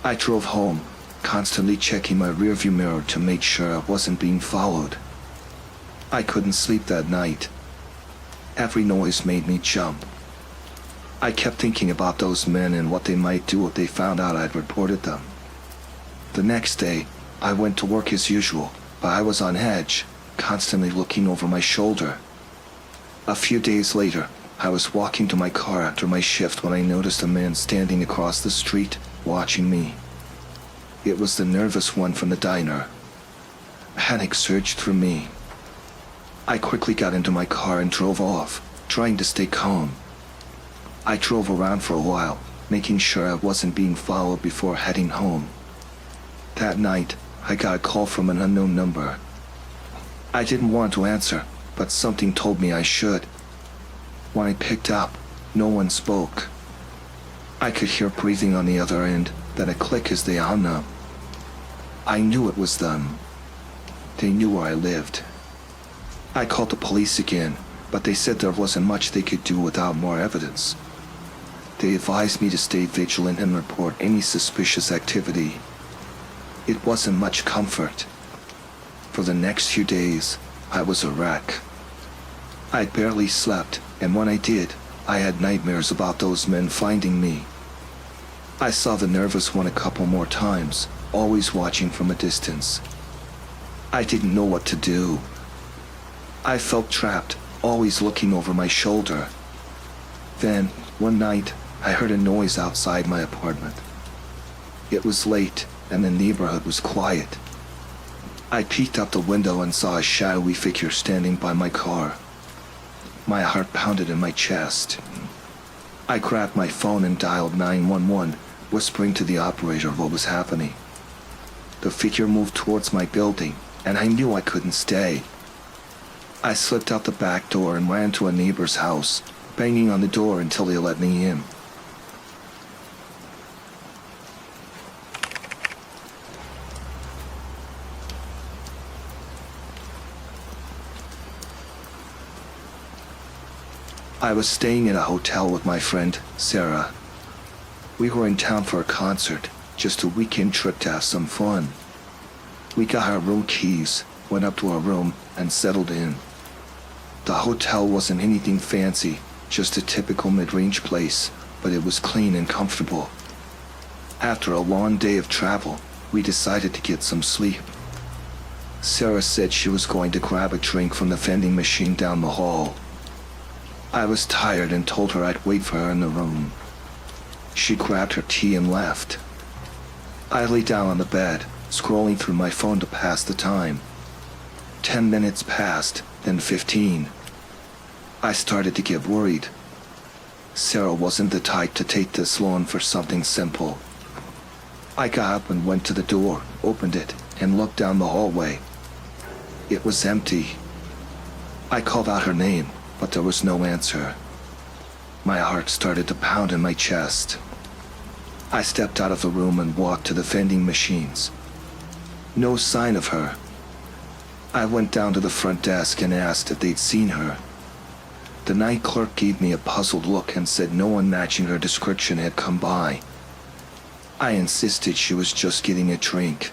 I drove home, constantly checking my rearview mirror to make sure I wasn't being followed. I couldn't sleep that night. Every noise made me jump. I kept thinking about those men and what they might do if they found out I'd reported them. The next day, I went to work as usual, but I was on edge, constantly looking over my shoulder. A few days later, I was walking to my car after my shift when I noticed a man standing across the street, watching me. It was the nervous one from the diner. Panic surged through me. I quickly got into my car and drove off, trying to stay calm. I drove around for a while, making sure I wasn't being followed before heading home. That night, I got a call from an unknown number. I didn't want to answer, but something told me I should. When I picked up, no one spoke. I could hear breathing on the other end, then a click as they hung up. I knew it was them. They knew where I lived. I called the police again, but they said there wasn't much they could do without more evidence. They advised me to stay vigilant and report any suspicious activity. It wasn't much comfort. For the next few days, I was a wreck. I barely slept, and when I did, I had nightmares about those men finding me. I saw the nervous one a couple more times, always watching from a distance. I didn't know what to do. I felt trapped, always looking over my shoulder. Then, one night, I heard a noise outside my apartment. It was late, and the neighborhood was quiet. I peeked out the window and saw a shadowy figure standing by my car. My heart pounded in my chest. I grabbed my phone and dialed 911, whispering to the operator what was happening. The figure moved towards my building, and I knew I couldn't stay. I slipped out the back door and ran to a neighbor's house, banging on the door until they let me in. I was staying in a hotel with my friend, Sarah. We were in town for a concert, just a weekend trip to have some fun. We got our room keys, went up to our room, and settled in. The hotel wasn't anything fancy, just a typical mid-range place, but it was clean and comfortable. After a long day of travel, we decided to get some sleep. Sarah said she was going to grab a drink from the vending machine down the hall. I was tired and told her I'd wait for her in the room. She grabbed her tea and left. I lay down on the bed, scrolling through my phone to pass the time. 10 minutes passed, then 15. I started to get worried. Sarah wasn't the type to take this long for something simple. I got up and went to the door, opened it, and looked down the hallway. It was empty. I called out her name, but there was no answer. My heart started to pound in my chest. I stepped out of the room and walked to the vending machines. No sign of her. I went down to the front desk and asked if they'd seen her. The night clerk gave me a puzzled look and said no one matching her description had come by. I insisted she was just getting a drink.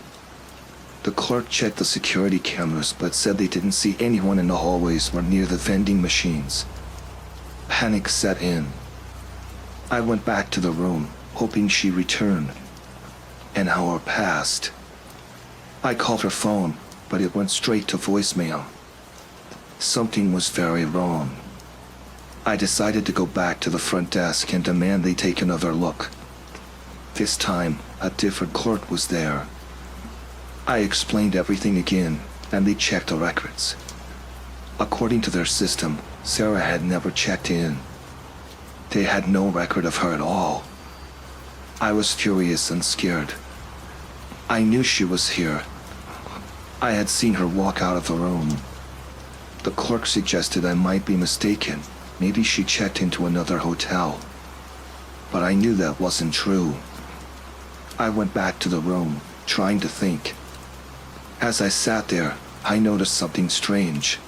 The clerk checked the security cameras but said they didn't see anyone in the hallways or near the vending machines. Panic set in. I went back to the room, hoping she returned. An hour passed. I called her phone, but it went straight to voicemail. Something was very wrong. I decided to go back to the front desk and demand they take another look. This time, a different clerk was there. I explained everything again, and they checked the records. According to their system, Sarah had never checked in. They had no record of her at all. I was furious and scared. I knew she was here. I had seen her walk out of the room. The clerk suggested I might be mistaken. Maybe she checked into another hotel. But I knew that wasn't true. I went back to the room, trying to think. As I sat there, I noticed something strange.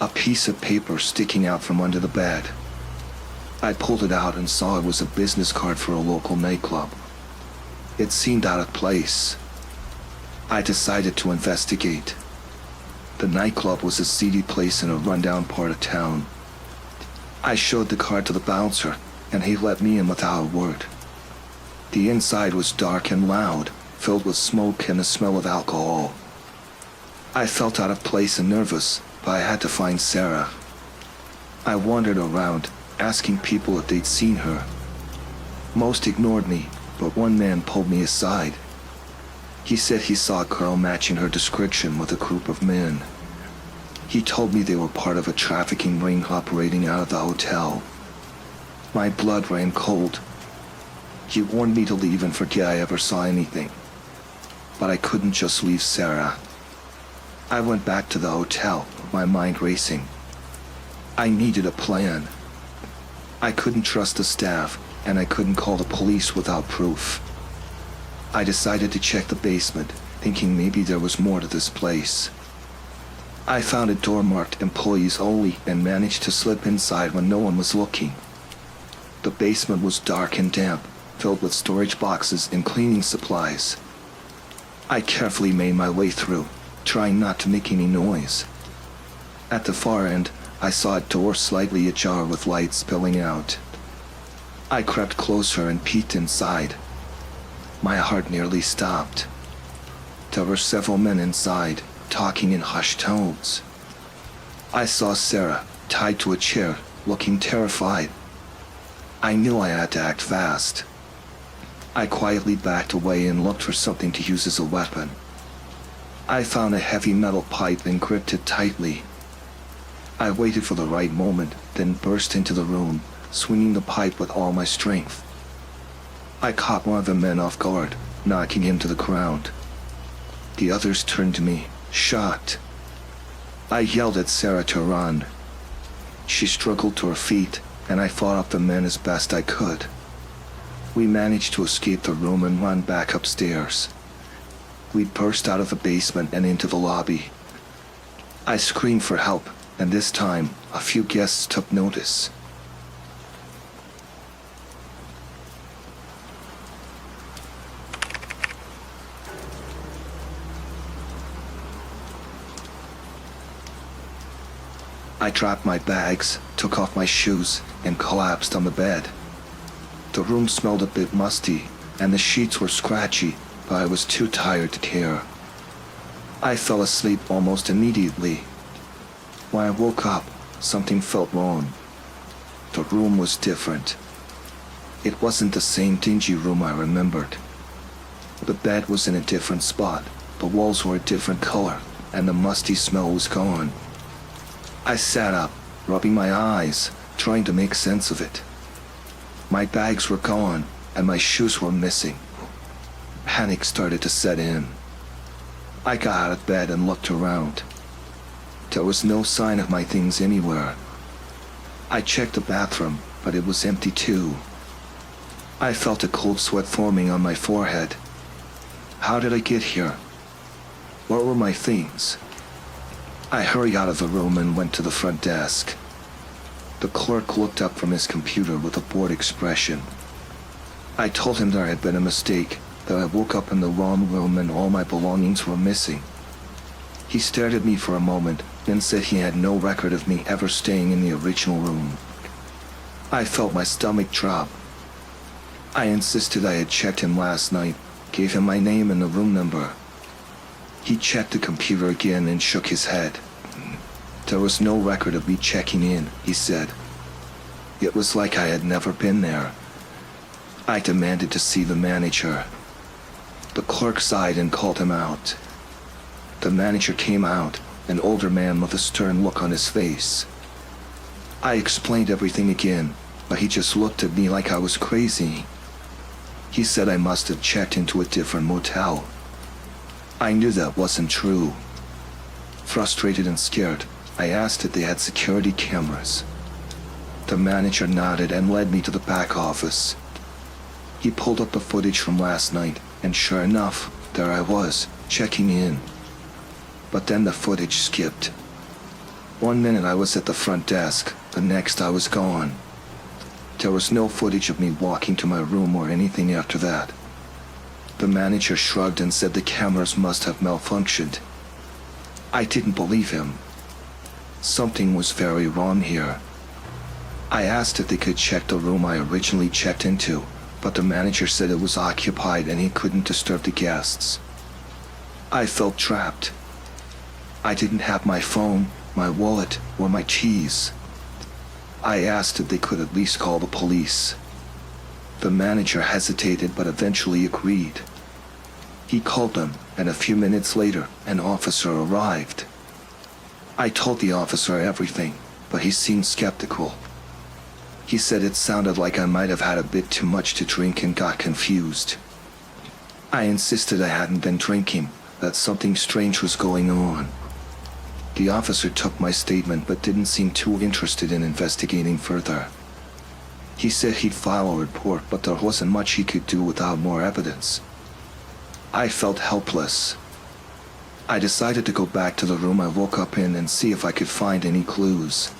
A piece of paper sticking out from under the bed. I pulled it out and saw it was a business card for a local nightclub. It seemed out of place. I decided to investigate. The nightclub was a seedy place in a rundown part of town. I showed the card to the bouncer, and he let me in without a word. The inside was dark and loud, filled with smoke and the smell of alcohol. I felt out of place and nervous, but I had to find Sarah. I wandered around, asking people if they'd seen her. Most ignored me, but one man pulled me aside. He said he saw a girl matching her description with a group of men. He told me they were part of a trafficking ring operating out of the hotel. My blood ran cold. He warned me to leave and forget I ever saw anything. But I couldn't just leave Sarah. I went back to the hotel, my mind racing. I needed a plan. I couldn't trust the staff, and I couldn't call the police without proof. I decided to check the basement, thinking maybe there was more to this place. I found a door marked employees only and managed to slip inside when no one was looking. The basement was dark and damp, filled with storage boxes and cleaning supplies. I carefully made my way through, trying not to make any noise. At the far end, I saw a door slightly ajar with light spilling out. I crept closer and peeked inside. My heart nearly stopped. There were several men inside, talking in hushed tones. I saw Sarah, tied to a chair, looking terrified. I knew I had to act fast. I quietly backed away and looked for something to use as a weapon. I found a heavy metal pipe and gripped it tightly. I waited for the right moment, then burst into the room, swinging the pipe with all my strength. I caught one of the men off guard, knocking him to the ground. The others turned to me, shocked. I yelled at Sarah to run. She struggled to her feet, and I fought off the men as best I could. We managed to escape the room and run back upstairs. We burst out of the basement and into the lobby. I screamed for help, and this time, a few guests took notice. I dropped my bags, took off my shoes, and collapsed on the bed. The room smelled a bit musty, and the sheets were scratchy, but I was too tired to care. I fell asleep almost immediately. When I woke up, something felt wrong. The room was different. It wasn't the same dingy room I remembered. The bed was in a different spot, the walls were a different color, and the musty smell was gone. I sat up, rubbing my eyes, trying to make sense of it. My bags were gone, and my shoes were missing. Panic started to set in. I got out of bed and looked around. There was no sign of my things anywhere. I checked the bathroom, but it was empty too. I felt a cold sweat forming on my forehead. How did I get here? What were my things? I hurried out of the room and went to the front desk. The clerk looked up from his computer with a bored expression. I told him there had been a mistake, that I woke up in the wrong room and all my belongings were missing. He stared at me for a moment, then said he had no record of me ever staying in the original room. I felt my stomach drop. I insisted I had checked him last night, gave him my name and the room number. He checked the computer again and shook his head. There was no record of me checking in, he said. It was like I had never been there. I demanded to see the manager. The clerk sighed and called him out. The manager came out, an older man with a stern look on his face. I explained everything again, but he just looked at me like I was crazy. He said I must have checked into a different motel. I knew that wasn't true. Frustrated and scared, I asked if they had security cameras. The manager nodded and led me to the back office. He pulled up the footage from last night, and sure enough, there I was, checking in. But then the footage skipped. 1 minute I was at the front desk, the next I was gone. There was no footage of me walking to my room or anything after that. The manager shrugged and said the cameras must have malfunctioned. I didn't believe him. Something was very wrong here. I asked if they could check the room I originally checked into, but the manager said it was occupied and he couldn't disturb the guests. I felt trapped. I didn't have my phone, my wallet, or my keys. I asked if they could at least call the police. The manager hesitated but eventually agreed. He called them, and a few minutes later, an officer arrived. I told the officer everything, but he seemed skeptical. He said it sounded like I might have had a bit too much to drink and got confused. I insisted I hadn't been drinking, that something strange was going on. The officer took my statement but didn't seem too interested in investigating further. He said he'd file a report, but there wasn't much he could do without more evidence. I felt helpless. I decided to go back to the room I woke up in and see if I could find any clues.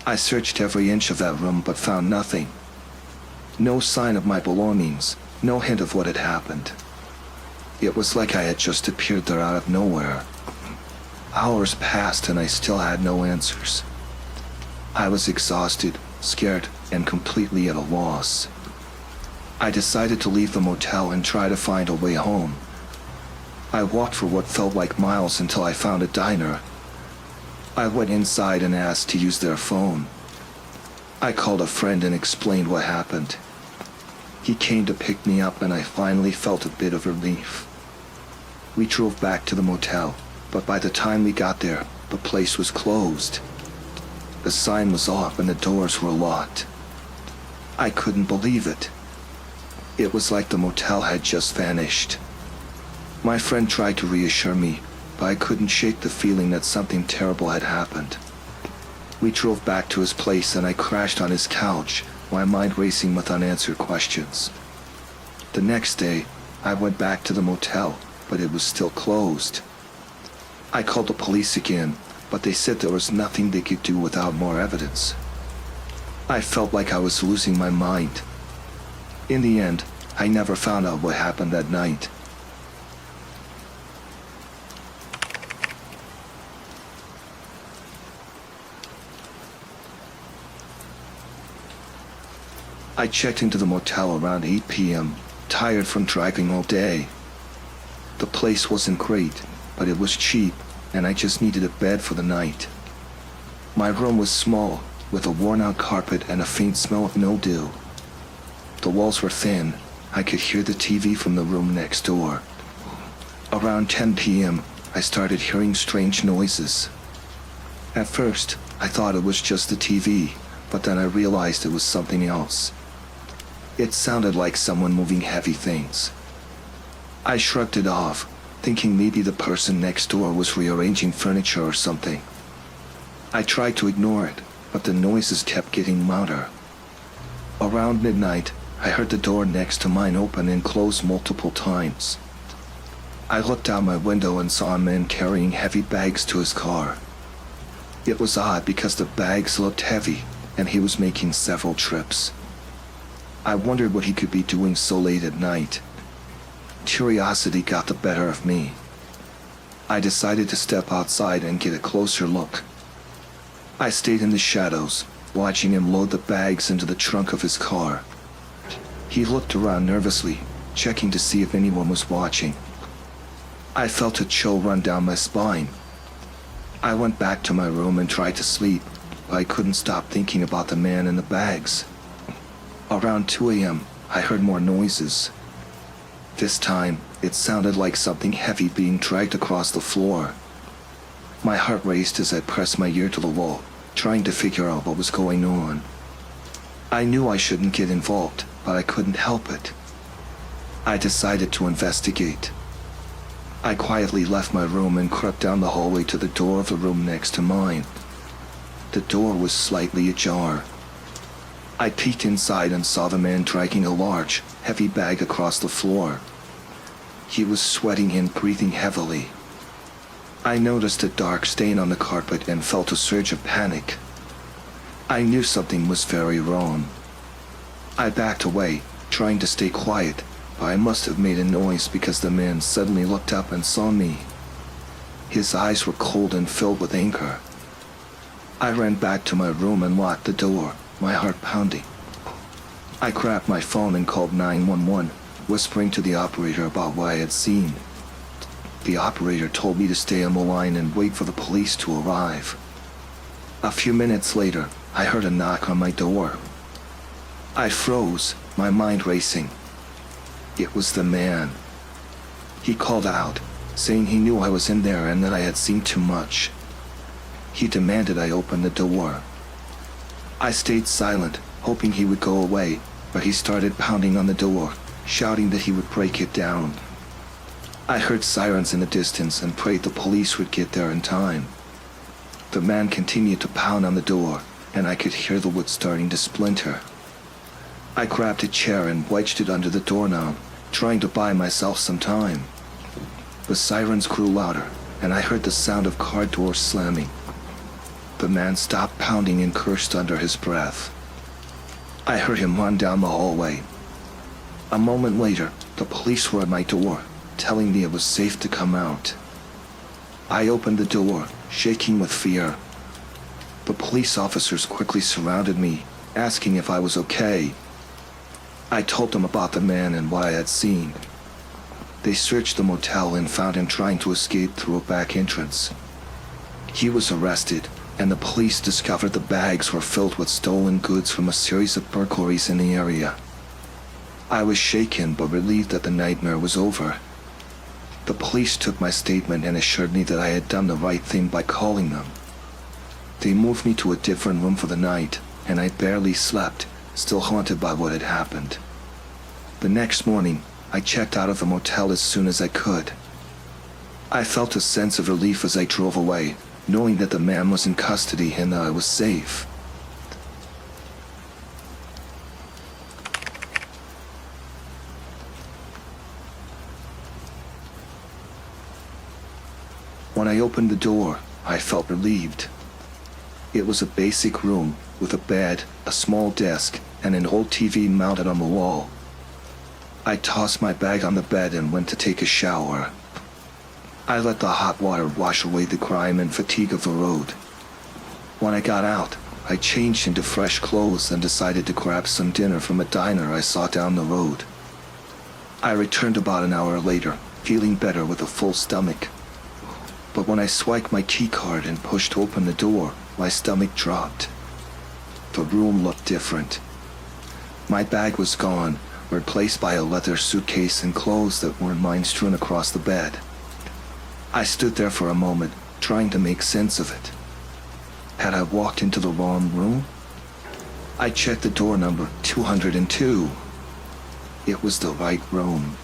I searched every inch of that room but found nothing. No sign of my belongings, no hint of what had happened. It was like I had just appeared there out of nowhere. Hours passed and I still had no answers. I was exhausted, scared, and completely at a loss. I decided to leave the motel and try to find a way home. I walked for what felt like miles until I found a diner. I went inside and asked to use their phone. I called a friend and explained what happened. He came to pick me up and I finally felt a bit of relief. We drove back to the motel, but by the time we got there, the place was closed. The sign was off and the doors were locked. I couldn't believe it. It was like the motel had just vanished. My friend tried to reassure me, but I couldn't shake the feeling that something terrible had happened. We drove back to his place and I crashed on his couch, my mind racing with unanswered questions. The next day, I went back to the motel, but it was still closed. I called the police again, but they said there was nothing they could do without more evidence. I felt like I was losing my mind. In the end, I never found out what happened that night. I checked into the motel around 8 p.m., tired from driving all day. The place wasn't great, but it was cheap, and I just needed a bed for the night. My room was small, with a worn-out carpet and a faint smell of mildew. The walls were thin. I could hear the TV from the room next door. Around 10 p.m., I started hearing strange noises. At first, I thought it was just the TV, but then I realized it was something else. It sounded like someone moving heavy things. I shrugged it off, thinking maybe the person next door was rearranging furniture or something. I tried to ignore it, but the noises kept getting louder. Around midnight, I heard the door next to mine open and close multiple times. I looked out my window and saw a man carrying heavy bags to his car. It was odd because the bags looked heavy, and he was making several trips. I wondered what he could be doing so late at night. Curiosity got the better of me. I decided to step outside and get a closer look. I stayed in the shadows, watching him load the bags into the trunk of his car. He looked around nervously, checking to see if anyone was watching. I felt a chill run down my spine. I went back to my room and tried to sleep, but I couldn't stop thinking about the man and the bags. Around 2 a.m., I heard more noises. This time, it sounded like something heavy being dragged across the floor. My heart raced as I pressed my ear to the wall, trying to figure out what was going on. I knew I shouldn't get involved, but I couldn't help it. I decided to investigate. I quietly left my room and crept down the hallway to the door of the room next to mine. The door was slightly ajar. I peeked inside and saw the man dragging a large, heavy bag across the floor. He was sweating and breathing heavily. I noticed a dark stain on the carpet and felt a surge of panic. I knew something was very wrong. I backed away, trying to stay quiet, but I must have made a noise because the man suddenly looked up and saw me. His eyes were cold and filled with anger. I ran back to my room and locked the door, my heart pounding. I grabbed my phone and called 911, whispering to the operator about what I had seen. The operator told me to stay on the line and wait for the police to arrive. A few minutes later, I heard a knock on my door. I froze, my mind racing. It was the man. He called out, saying he knew I was in there and that I had seen too much. He demanded I open the door. I stayed silent, hoping he would go away, but he started pounding on the door, shouting that he would break it down. I heard sirens in the distance and prayed the police would get there in time. The man continued to pound on the door, and I could hear the wood starting to splinter. I grabbed a chair and wedged it under the doorknob, trying to buy myself some time. The sirens grew louder, and I heard the sound of car doors slamming. The man stopped pounding and cursed under his breath. I heard him run down the hallway. A moment later, the police were at my door, telling me it was safe to come out. I opened the door, shaking with fear. The police officers quickly surrounded me, asking if I was okay. I told them about the man and what I had seen. They searched the motel and found him trying to escape through a back entrance. He was arrested, and the police discovered the bags were filled with stolen goods from a series of burglaries in the area. I was shaken but relieved that the nightmare was over. The police took my statement and assured me that I had done the right thing by calling them. They moved me to a different room for the night, and I barely slept, still haunted by what had happened. The next morning, I checked out of the motel as soon as I could. I felt a sense of relief as I drove away, knowing that the man was in custody and that I was safe. When I opened the door, I felt relieved. It was a basic room with a bed, a small desk, and an old TV mounted on the wall. I tossed my bag on the bed and went to take a shower. I let the hot water wash away the grime and fatigue of the road. When I got out, I changed into fresh clothes and decided to grab some dinner from a diner I saw down the road. I returned about an hour later, feeling better with a full stomach. But when I swiped my key card and pushed open the door, my stomach dropped. The room looked different. My bag was gone, replaced by a leather suitcase and clothes that weren't mine strewn across the bed. I stood there for a moment, trying to make sense of it. Had I walked into the wrong room? I checked the door number 202. It was the right room.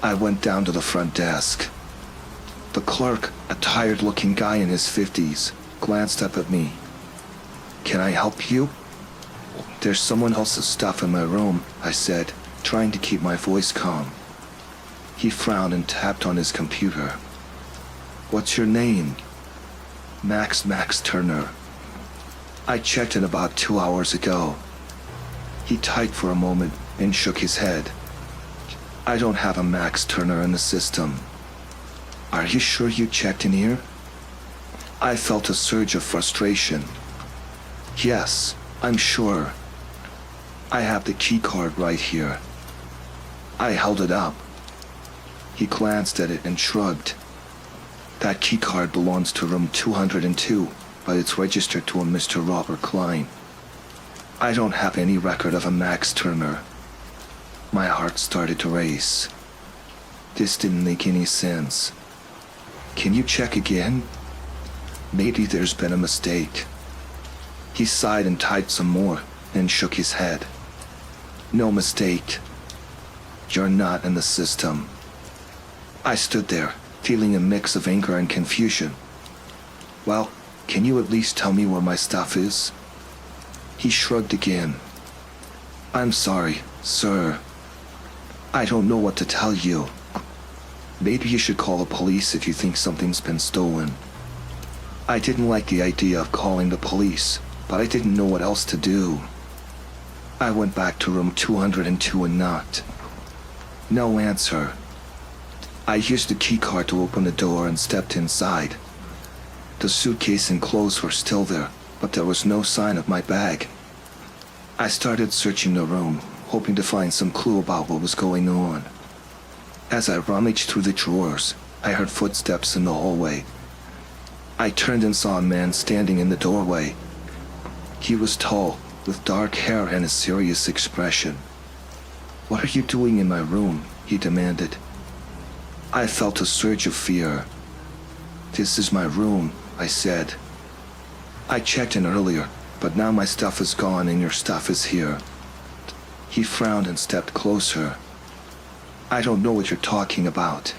I went down to the front desk. The clerk, a tired-looking guy in his 50s, glanced up at me. "Can I help you?" "There's someone else's stuff in my room," I said, trying to keep my voice calm. He frowned and tapped on his computer. "What's your name?" Max Turner." "I checked in about 2 hours ago." He typed for a moment and shook his head. "I don't have a Max Turner in the system." "Are you sure you checked in here?" I felt a surge of frustration. "Yes, I'm sure. I have the key card right here." I held it up. He glanced at it and shrugged. "That key card belongs to room 202, but it's registered to a Mr. Robert Klein. I don't have any record of a Max Turner." My heart started to race. This didn't make any sense. "Can you check again? Maybe there's been a mistake." He sighed and typed some more, and shook his head. "No mistake. You're not in the system." I stood there, feeling a mix of anger and confusion. "Well, can you at least tell me where my stuff is?" He shrugged again. "I'm sorry, sir. I don't know what to tell you. Maybe you should call the police if you think something's been stolen." I didn't like the idea of calling the police, but I didn't know what else to do. I went back to room 202 and knocked. No answer. I used the key card to open the door and stepped inside. The suitcase and clothes were still there, but there was no sign of my bag. I started searching the room, hoping to find some clue about what was going on. As I rummaged through the drawers, I heard footsteps in the hallway. I turned and saw a man standing in the doorway. He was tall, with dark hair and a serious expression. "What are you doing in my room?" he demanded. I felt a surge of fear. "This is my room," I said. "I checked in earlier, but now my stuff is gone and your stuff is here." He frowned and stepped closer. "I don't know what you're talking about.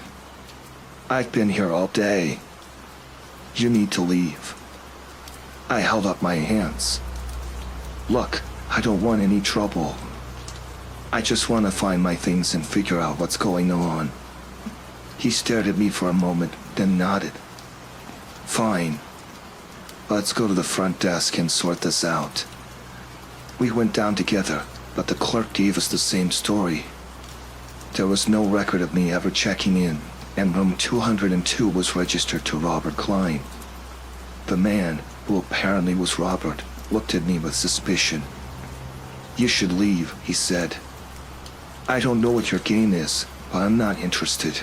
I've been here all day. You need to leave." I held up my hands. "Look, I don't want any trouble. I just want to find my things and figure out what's going on. He stared at me for a moment, then nodded. Fine. Let's go to the front desk and sort this out. We went down together, but the clerk gave us the same story. There was no record of me ever checking in, and room 202 was registered to Robert Klein. The man, who apparently was Robert, looked at me with suspicion. You should leave, he said. I don't know what your game is, but I'm not interested.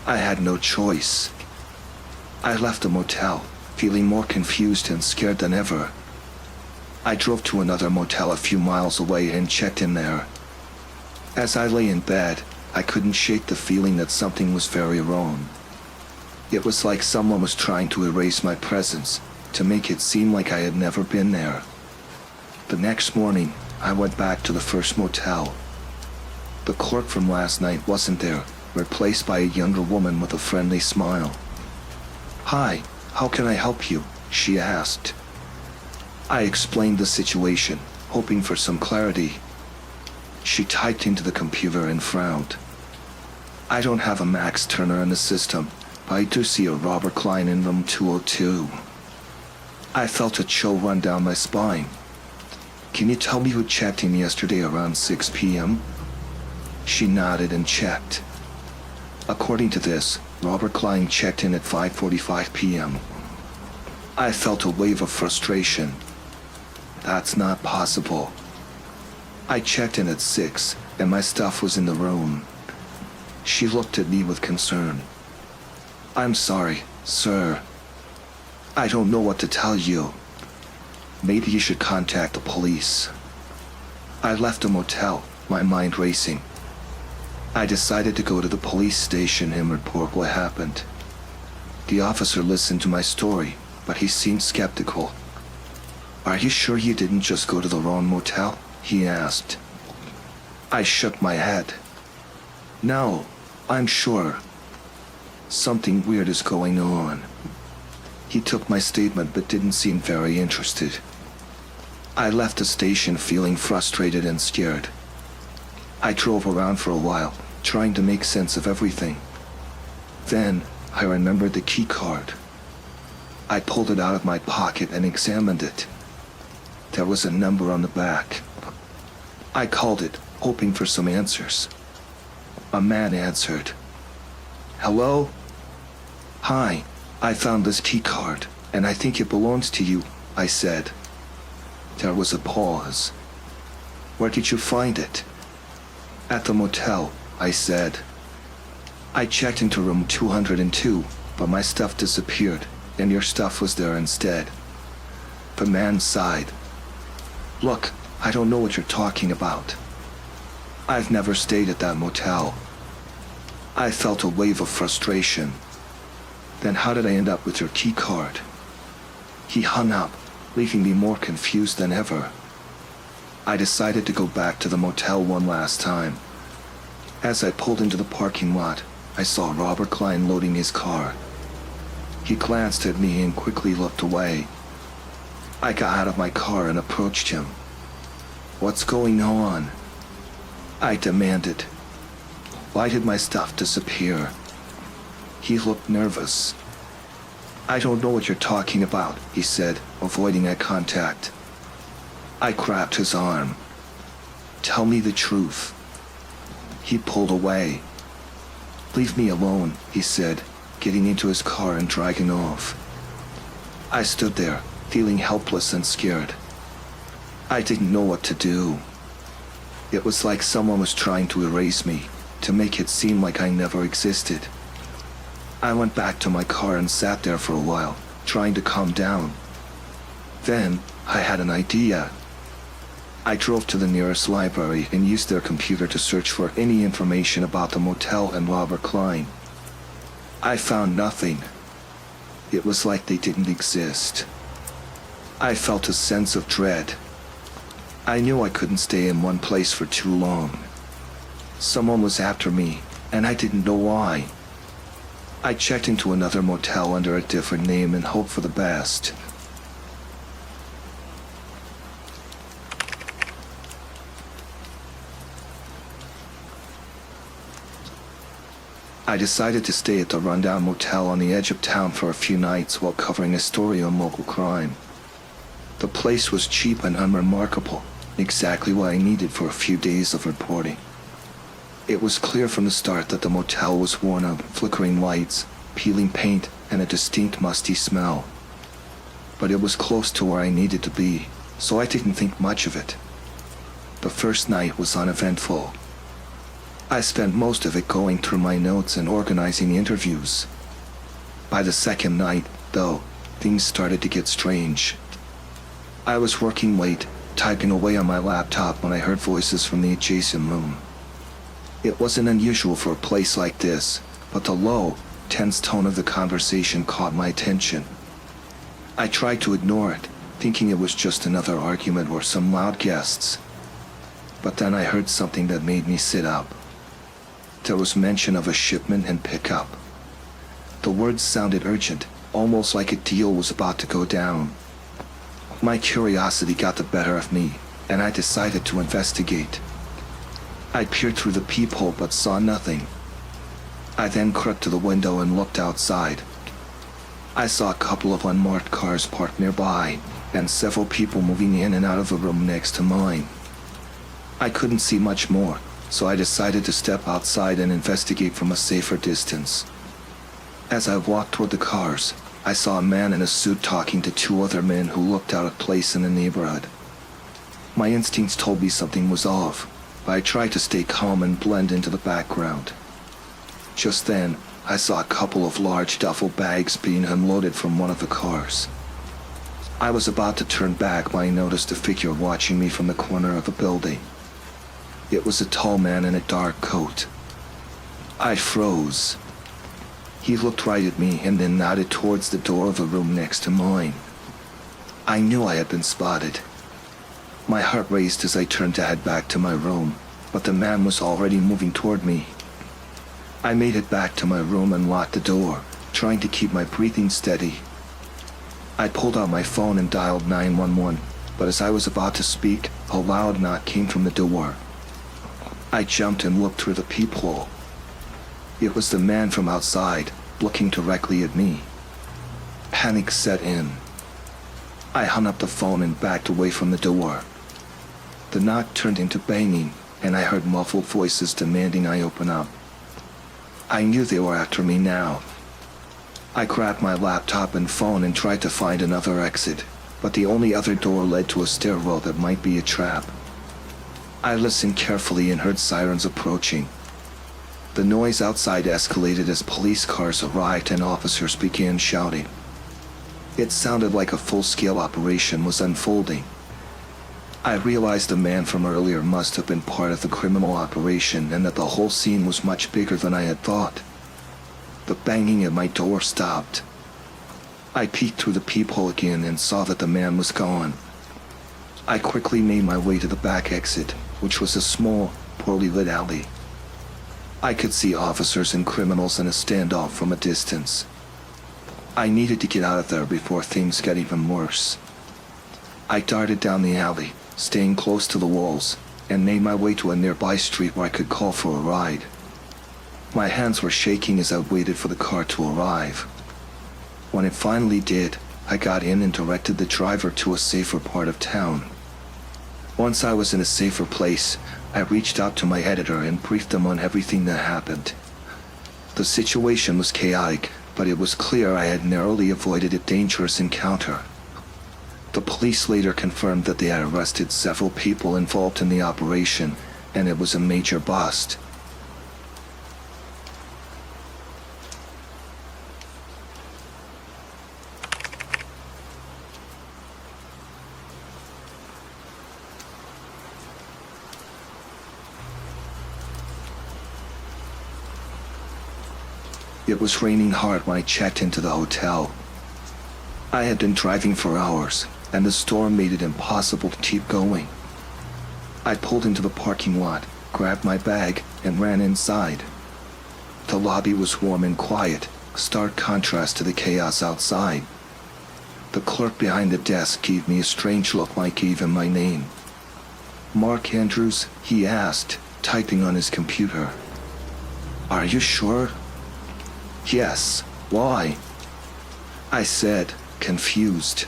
I had no choice. I left the motel, feeling more confused and scared than ever. I drove to another motel a few miles away and checked in there. As I lay in bed, I couldn't shake the feeling that something was very wrong. It was like someone was trying to erase my presence, to make it seem like I had never been there. The next morning, I went back to the first motel. The clerk from last night wasn't there, replaced by a younger woman with a friendly smile. Hi, how can I help you? She asked. I explained the situation, hoping for some clarity. She typed into the computer and frowned. I don't have a Max Turner in the system, but I do see a Robert Klein in room 202. I felt a chill run down my spine. Can you tell me who checked in yesterday around 6 p.m.? She nodded and checked. According to this, Robert Klein checked in at 5:45 p.m. I felt a wave of frustration. That's not possible. I checked in at 6, and my stuff was in the room. She looked at me with concern. I'm sorry, sir. I don't know what to tell you. Maybe you should contact the police. I left the motel, my mind racing. I decided to go to the police station and report what happened. The officer listened to my story, but he seemed skeptical. Are you sure you didn't just go to the wrong motel? He asked. I shook my head. No, I'm sure. Something weird is going on. He took my statement but didn't seem very interested. I left the station feeling frustrated and scared. I drove around for a while, trying to make sense of everything. Then, I remembered the key card. I pulled it out of my pocket and examined it. There was a number on the back. I called it, hoping for some answers. A man answered. Hello? Hi, I found this key card, and I think it belongs to you, I said. There was a pause. Where did you find it? At the motel, I said. I checked into room 202, but my stuff disappeared, and your stuff was there instead. The man sighed. Look, I don't know what you're talking about. I've never stayed at that motel. I felt a wave of frustration. Then how did I end up with your key card? He hung up, leaving me more confused than ever. I decided to go back to the motel one last time. As I pulled into the parking lot, I saw Robert Klein loading his car. He glanced at me and quickly looked away. I got out of my car and approached him. What's going on? I demanded. Why did my stuff disappear? He looked nervous. I don't know what you're talking about, he said, avoiding eye contact. I grabbed his arm. Tell me the truth. He pulled away. Leave me alone, he said, getting into his car and dragging off. I stood there, feeling helpless and scared. I didn't know what to do. It was like someone was trying to erase me, to make it seem like I never existed. I went back to my car and sat there for a while, trying to calm down. Then, I had an idea. I drove to the nearest library and used their computer to search for any information about the motel and Robert Klein. I found nothing. It was like they didn't exist. I felt a sense of dread. I knew I couldn't stay in one place for too long. Someone was after me, and I didn't know why. I checked into another motel under a different name and hoped for the best. I decided to stay at the rundown motel on the edge of town for a few nights while covering a story on local crime. The place was cheap and unremarkable, exactly what I needed for a few days of reporting. It was clear from the start that the motel was worn out, flickering lights, peeling paint, and a distinct musty smell. But it was close to where I needed to be, so I didn't think much of it. The first night was uneventful. I spent most of it going through my notes and organizing interviews. By the second night, though, things started to get strange. I was working late, typing away on my laptop when I heard voices from the adjacent room. It wasn't unusual for a place like this, but the low, tense tone of the conversation caught my attention. I tried to ignore it, thinking it was just another argument or some loud guests. But then I heard something that made me sit up. There was mention of a shipment and pickup. The words sounded urgent, almost like a deal was about to go down. My curiosity got the better of me, and I decided to investigate. I peered through the peephole but saw nothing. I then crept to the window and looked outside. I saw a couple of unmarked cars parked nearby, and several people moving in and out of the room next to mine. I couldn't see much more, so I decided to step outside and investigate from a safer distance. As I walked toward the cars, I saw a man in a suit talking to two other men who looked out of place in the neighborhood. My instincts told me something was off, but I tried to stay calm and blend into the background. Just then, I saw a couple of large duffel bags being unloaded from one of the cars. I was about to turn back when I noticed a figure watching me from the corner of the building. It was a tall man in a dark coat. I froze. He looked right at me and then nodded towards the door of the room next to mine. I knew I had been spotted. My heart raced as I turned to head back to my room, but the man was already moving toward me. I made it back to my room and locked the door, trying to keep my breathing steady. I pulled out my phone and dialed 911, but as I was about to speak, a loud knock came from the door. I jumped and looked through the peephole. It was the man from outside, looking directly at me. Panic set in. I hung up the phone and backed away from the door. The knock turned into banging, and I heard muffled voices demanding I open up. I knew they were after me now. I grabbed my laptop and phone and tried to find another exit, but the only other door led to a stairwell that might be a trap. I listened carefully and heard sirens approaching. The noise outside escalated as police cars arrived and officers began shouting. It sounded like a full-scale operation was unfolding. I realized the man from earlier must have been part of the criminal operation and that the whole scene was much bigger than I had thought. The banging at my door stopped. I peeked through the peephole again and saw that the man was gone. I quickly made my way to the back exit, which was a small, poorly lit alley. I could see officers and criminals in a standoff from a distance. I needed to get out of there before things got even worse. I darted down the alley, staying close to the walls, and made my way to a nearby street where I could call for a ride. My hands were shaking as I waited for the car to arrive. When it finally did, I got in and directed the driver to a safer part of town. Once I was in a safer place, I reached out to my editor and briefed them on everything that happened. The situation was chaotic, but it was clear I had narrowly avoided a dangerous encounter. The police later confirmed that they had arrested several people involved in the operation, and it was a major bust. It was raining hard when I checked into the hotel. I had been driving for hours, and the storm made it impossible to keep going. I pulled into the parking lot, grabbed my bag, and ran inside. The lobby was warm and quiet, stark contrast to the chaos outside. The clerk behind the desk gave me a strange look like I gave him my name. "Mark Andrews?" he asked, typing on his computer. "Are you sure?" Yes, why? I said, confused.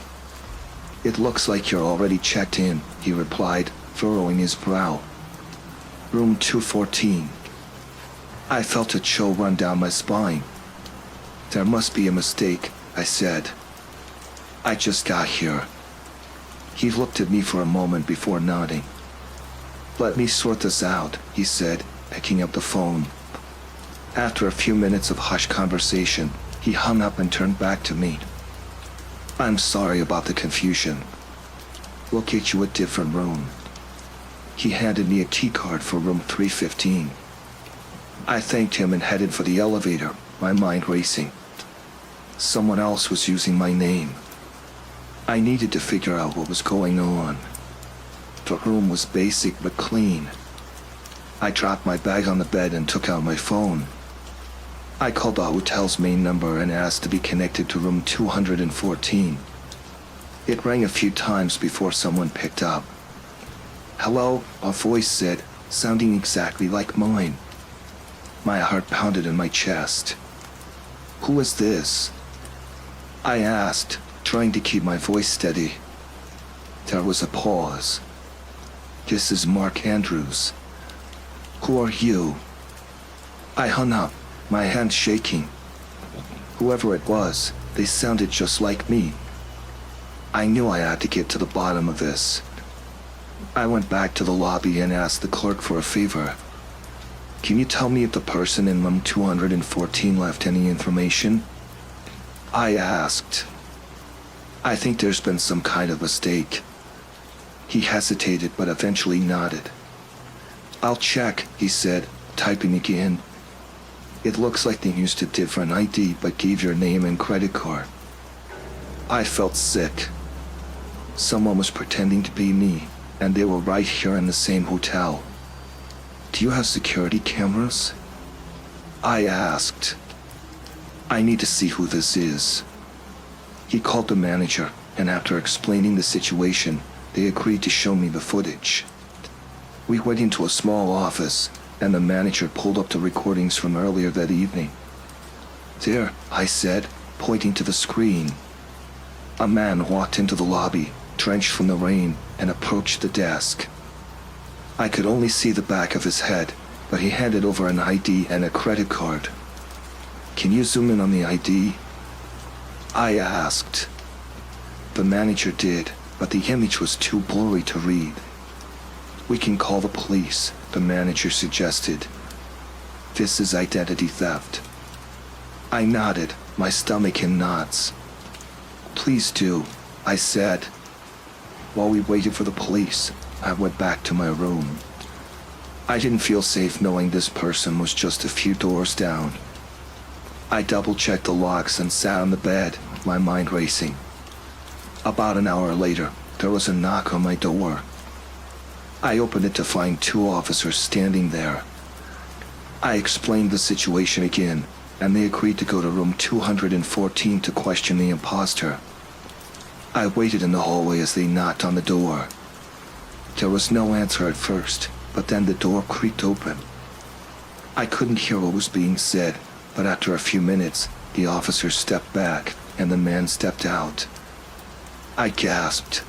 It looks like you're already checked in, he replied, furrowing his brow. Room 214. I felt a chill run down my spine. There must be a mistake, I said. I just got here. He looked at me for a moment before nodding. Let me sort this out, he said, picking up the phone. After a few minutes of hushed conversation, he hung up and turned back to me. I'm sorry about the confusion. We'll get you a different room. He handed me a key card for room 315. I thanked him and headed for the elevator, my mind racing. Someone else was using my name. I needed to figure out what was going on. The room was basic but clean. I dropped my bag on the bed and took out my phone. I called the hotel's main number and asked to be connected to room 214. It rang a few times before someone picked up. Hello, a voice said, sounding exactly like mine. My heart pounded in my chest. Who is this? I asked, trying to keep my voice steady. There was a pause. This is Mark Andrews. Who are you? I hung up, my hands shaking. Whoever it was, they sounded just like me. I knew I had to get to the bottom of this. I went back to the lobby and asked the clerk for a favor. Can you tell me if the person in room 214 left any information? I asked. I think there's been some kind of mistake. He hesitated but eventually nodded. I'll check, he said, typing again. It looks like they used a different ID but gave your name and credit card. I felt sick. Someone was pretending to be me, and they were right here in the same hotel. Do you have security cameras? I asked. I need to see who this is. He called the manager, and after explaining the situation, they agreed to show me the footage. We went into a small office, and the manager pulled up the recordings from earlier that evening. There, I said, pointing to the screen. A man walked into the lobby, drenched from the rain, and approached the desk. I could only see the back of his head, but he handed over an ID and a credit card. Can you zoom in on the ID? I asked. The manager did, but the image was too blurry to read. We can call the police, the manager suggested. This is identity theft. I nodded, my stomach in knots. Please do, I said. While we waited for the police, I went back to my room. I didn't feel safe knowing this person was just a few doors down. I double-checked the locks and sat on the bed, my mind racing. About an hour later, there was a knock on my door. I opened it to find two officers standing there. I explained the situation again, and they agreed to go to room 214 to question the imposter. I waited in the hallway as they knocked on the door. There was no answer at first, but then the door creaked open. I couldn't hear what was being said, but after a few minutes, the officer stepped back, and the man stepped out. I gasped.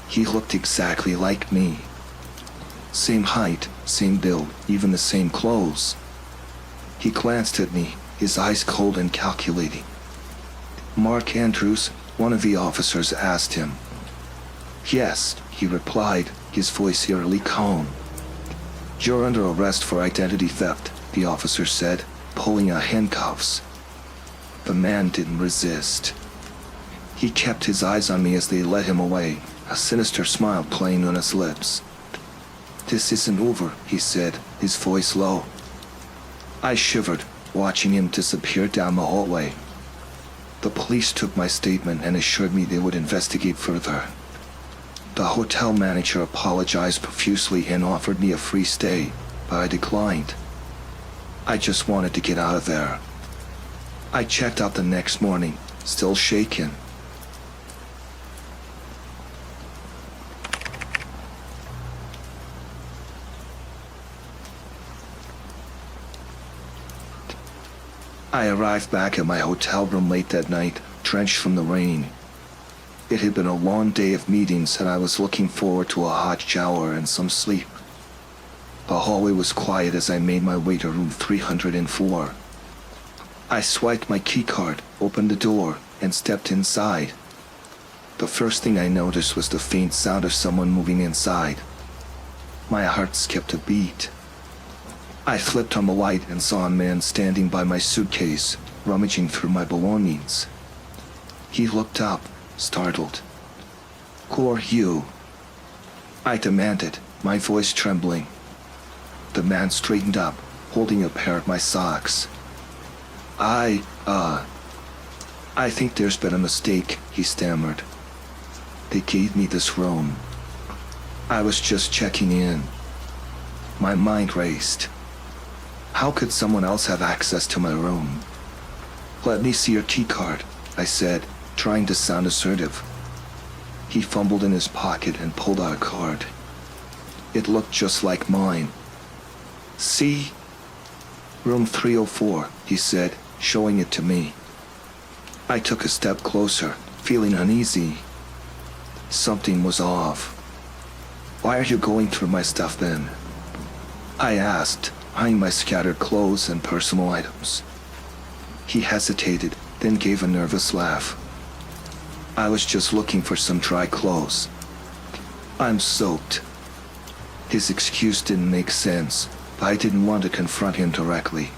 He looked exactly like me. Same height, same build, even the same clothes. He glanced at me, his eyes cold and calculating. Mark Andrews, one of the officers asked him. Yes, he replied, his voice eerily calm. You're under arrest for identity theft, the officer said, pulling out handcuffs. The man didn't resist. He kept his eyes on me as they led him away, a sinister smile playing on his lips. This isn't over, he said, his voice low. I shivered, watching him disappear down the hallway. The police took my statement and assured me they would investigate further. The hotel manager apologized profusely and offered me a free stay, but I declined. I just wanted to get out of there. I checked out the next morning, still shaken. I arrived back at my hotel room late that night, drenched from the rain. It had been a long day of meetings and I was looking forward to a hot shower and some sleep. The hallway was quiet as I made my way to room 304. I swiped my keycard, opened the door, and stepped inside. The first thing I noticed was the faint sound of someone moving inside. My heart skipped a beat. I flipped on the light and saw a man standing by my suitcase, rummaging through my belongings. He looked up, startled. "Who are you?" I demanded, my voice trembling. The man straightened up, holding a pair of my socks. I think there's been a mistake," he stammered. "They gave me this room. I was just checking in." My mind raced. How could someone else have access to my room? "Let me see your keycard," I said, trying to sound assertive. He fumbled in his pocket and pulled out a card. It looked just like mine. "See? Room 304, he said, showing it to me. I took a step closer, feeling uneasy. Something was off. "Why are you going through my stuff then?" I asked, eyeing my scattered clothes and personal items. He hesitated, then gave a nervous laugh. "I was just looking for some dry clothes. I'm soaked." His excuse didn't make sense, but I didn't want to confront him directly.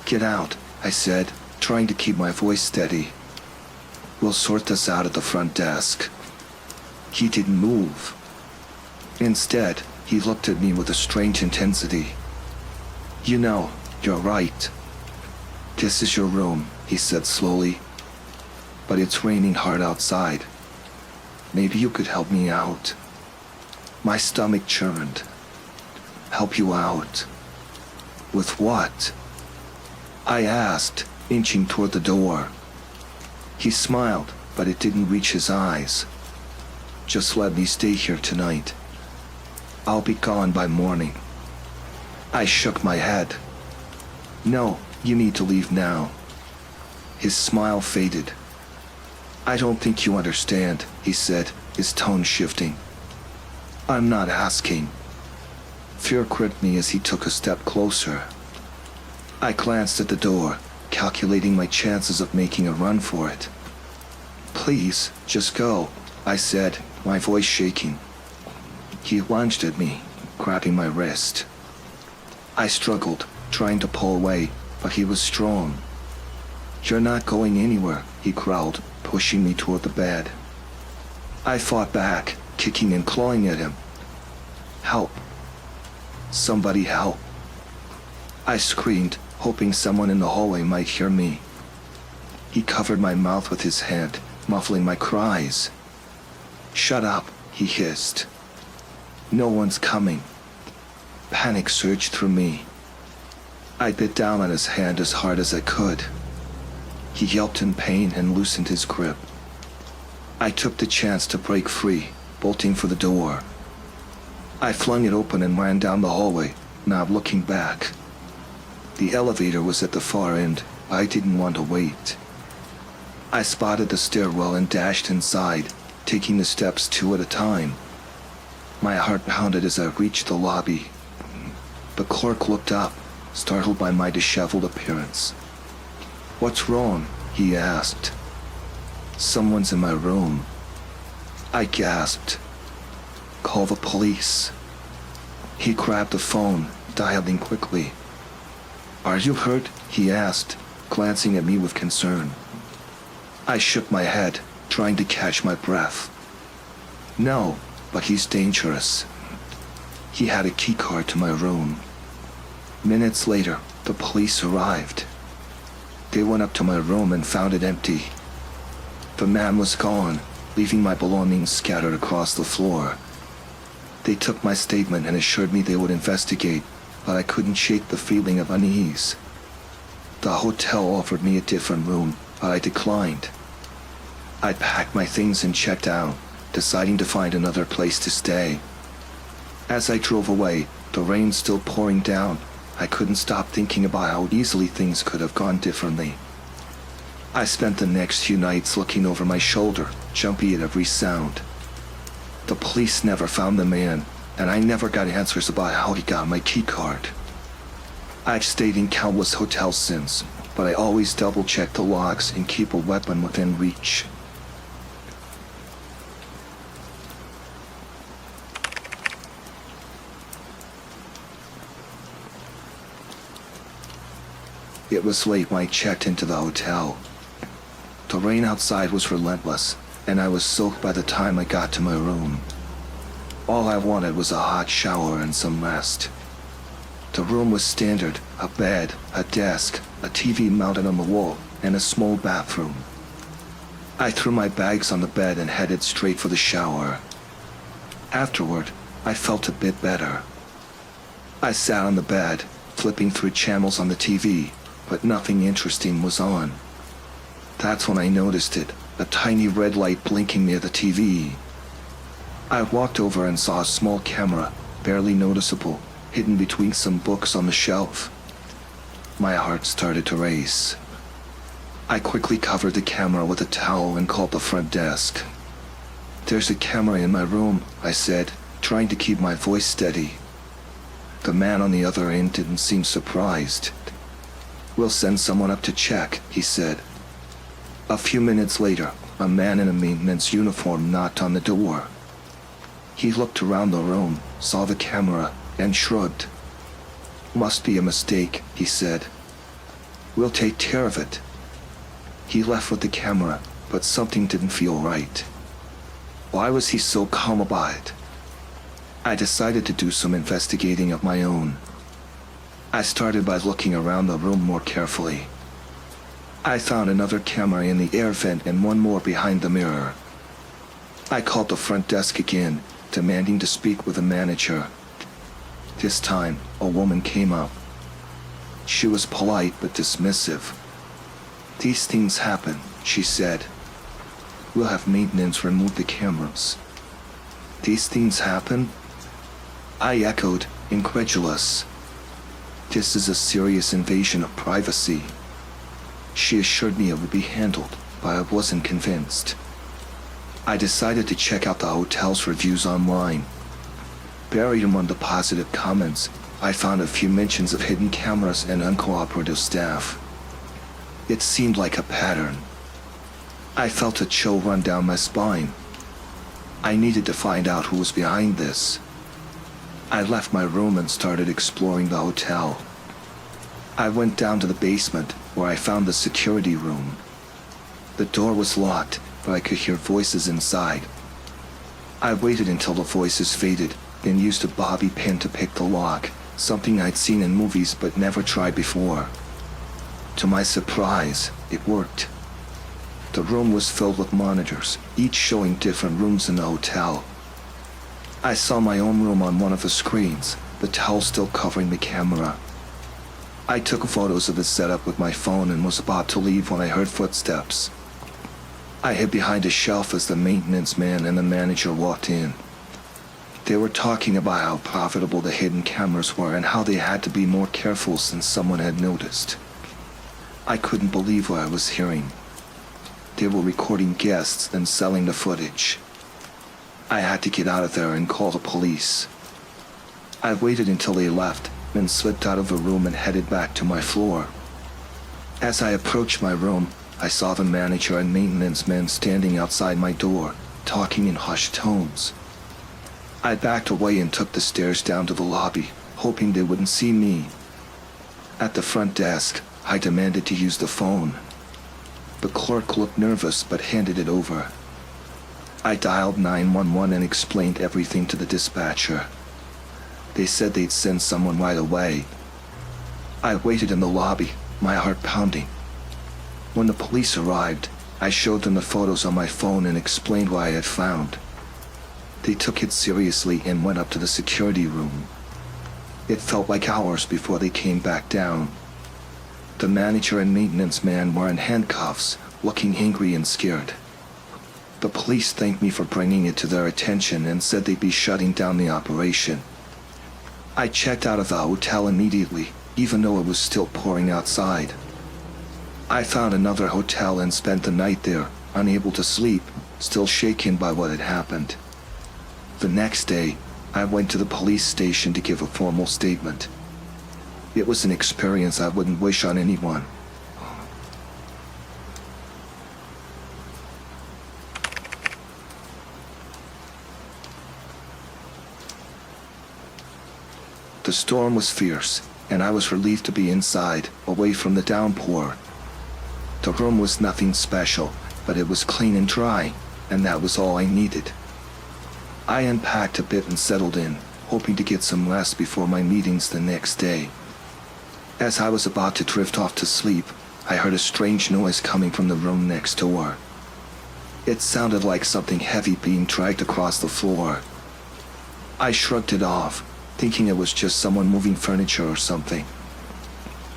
"Get out," I said, trying to keep my voice steady. "We'll sort this out at the front desk." He didn't move. Instead, he looked at me with a strange intensity. "You know, you're right. This is your room," he said slowly. "But it's raining hard outside. Maybe you could help me out." My stomach churned. "Help you out? With what?" I asked, inching toward the door. He smiled, but it didn't reach his eyes. "Just let me stay here tonight. I'll be gone by morning." I shook my head. "No, you need to leave now." His smile faded. "I don't think you understand," he said, his tone shifting. "I'm not asking." Fear gripped me as he took a step closer. I glanced at the door, calculating my chances of making a run for it. "Please, just go," I said, my voice shaking. He lunged at me, grabbing my wrist. I struggled, trying to pull away, but he was strong. "You're not going anywhere," he growled, pushing me toward the bed. I fought back, kicking and clawing at him. "Help! Somebody help!" I screamed, hoping someone in the hallway might hear me. He covered my mouth with his hand, muffling my cries. "Shut up," he hissed. "No one's coming." Panic surged through me. I bit down on his hand as hard as I could. He yelped in pain and loosened his grip. I took the chance to break free, bolting for the door. I flung it open and ran down the hallway, not looking back. The elevator was at the far end. I didn't want to wait. I spotted the stairwell and dashed inside, taking the steps two at a time. My heart pounded as I reached the lobby. The clerk looked up, startled by my disheveled appearance. "What's wrong?" he asked. "Someone's in my room." I gasped. "Call the police." He grabbed the phone, dialing quickly. "Are you hurt?" he asked, glancing at me with concern. I shook my head, trying to catch my breath. "No, but he's dangerous." He had a keycard to my room. Minutes later, the police arrived. They went up to my room and found it empty. The man was gone, leaving my belongings scattered across the floor. They took my statement and assured me they would investigate, but I couldn't shake the feeling of unease. The hotel offered me a different room, but I declined. I packed my things and checked out, deciding to find another place to stay. As I drove away, the rain still pouring down, I couldn't stop thinking about how easily things could have gone differently. I spent the next few nights looking over my shoulder, jumpy at every sound. The police never found the man, and I never got answers about how he got my keycard. I've stayed in countless hotels since, but I always double-check the logs and keep a weapon within reach. It was late when I checked into the hotel. The rain outside was relentless, and I was soaked by the time I got to my room. All I wanted was a hot shower and some rest. The room was standard: a bed, a desk, a TV mounted on the wall, and a small bathroom. I threw my bags on the bed and headed straight for the shower. Afterward, I felt a bit better. I sat on the bed, flipping through channels on the TV, but nothing interesting was on. That's when I noticed it, a tiny red light blinking near the TV. I walked over and saw a small camera, barely noticeable, hidden between some books on the shelf. My heart started to race. I quickly covered the camera with a towel and called the front desk. "There's a camera in my room," I said, trying to keep my voice steady. The man on the other end didn't seem surprised. "We'll send someone up to check," he said. A few minutes later, a man in a maintenance uniform knocked on the door. He looked around the room, saw the camera, and shrugged. "Must be a mistake," he said. "We'll take care of it." He left with the camera, but something didn't feel right. Why was he so calm about it? I decided to do some investigating of my own. I started by looking around the room more carefully. I found another camera in the air vent and one more behind the mirror. I called the front desk again, demanding to speak with the manager. This time, a woman came up. She was polite but dismissive. "These things happen," she said. "We'll have maintenance remove the cameras." "These things happen?" I echoed, incredulous. "This is a serious invasion of privacy." She assured me it would be handled, but I wasn't convinced. I decided to check out the hotel's reviews online. Buried among the positive comments, I found a few mentions of hidden cameras and uncooperative staff. It seemed like a pattern. I felt a chill run down my spine. I needed to find out who was behind this. I left my room and started exploring the hotel. I went down to the basement, where I found the security room. The door was locked, but I could hear voices inside. I waited until the voices faded, then used a bobby pin to pick the lock, something I'd seen in movies but never tried before. To my surprise, it worked. The room was filled with monitors, each showing different rooms in the hotel. I saw my own room on one of the screens, the towel still covering the camera. I took photos of the setup with my phone and was about to leave when I heard footsteps. I hid behind a shelf as the maintenance man and the manager walked in. They were talking about how profitable the hidden cameras were and how they had to be more careful since someone had noticed. I couldn't believe what I was hearing. They were recording guests and selling the footage. I had to get out of there and call the police. I waited until they left, then slipped out of the room and headed back to my floor. As I approached my room, I saw the manager and maintenance men standing outside my door, talking in hushed tones. I backed away and took the stairs down to the lobby, hoping they wouldn't see me. At the front desk, I demanded to use the phone. The clerk looked nervous but handed it over. I dialed 911 and explained everything to the dispatcher. They said they'd send someone right away. I waited in the lobby, my heart pounding. When the police arrived, I showed them the photos on my phone and explained what I had found. They took it seriously and went up to the security room. It felt like hours before they came back down. The manager and maintenance man were in handcuffs, looking angry and scared. The police thanked me for bringing it to their attention and said they'd be shutting down the operation. I checked out of the hotel immediately, even though it was still pouring outside. I found another hotel and spent the night there, unable to sleep, still shaken by what had happened. The next day, I went to the police station to give a formal statement. It was an experience I wouldn't wish on anyone. The storm was fierce, and I was relieved to be inside, away from the downpour. The room was nothing special, but it was clean and dry, and that was all I needed. I unpacked a bit and settled in, hoping to get some rest before my meetings the next day. As I was about to drift off to sleep, I heard a strange noise coming from the room next door. It sounded like something heavy being dragged across the floor. I shrugged it off, thinking it was just someone moving furniture or something.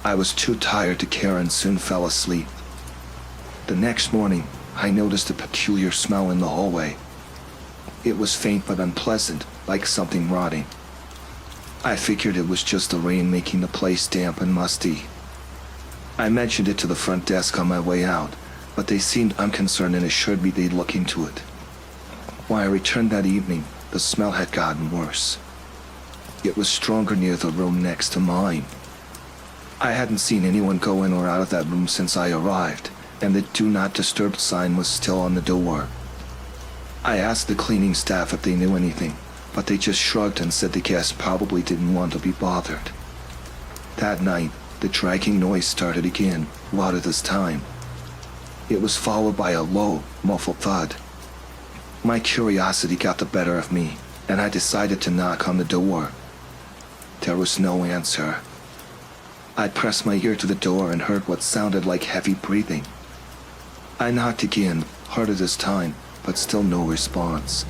I was too tired to care and soon fell asleep. The next morning, I noticed a peculiar smell in the hallway. It was faint but unpleasant, like something rotting. I figured it was just the rain making the place damp and musty. I mentioned it to the front desk on my way out, but they seemed unconcerned and assured me they'd look into it. When I returned that evening, the smell had gotten worse. It was stronger near the room next to mine. I hadn't seen anyone go in or out of that room since I arrived, and the Do Not Disturb sign was still on the door. I asked the cleaning staff if they knew anything, but they just shrugged and said the guests probably didn't want to be bothered. That night, the dragging noise started again, louder this time. It was followed by a low, muffled thud. My curiosity got the better of me, and I decided to knock on the door. There was no answer. I pressed my ear to the door and heard what sounded like heavy breathing. I knocked again, harder this time, but still no response.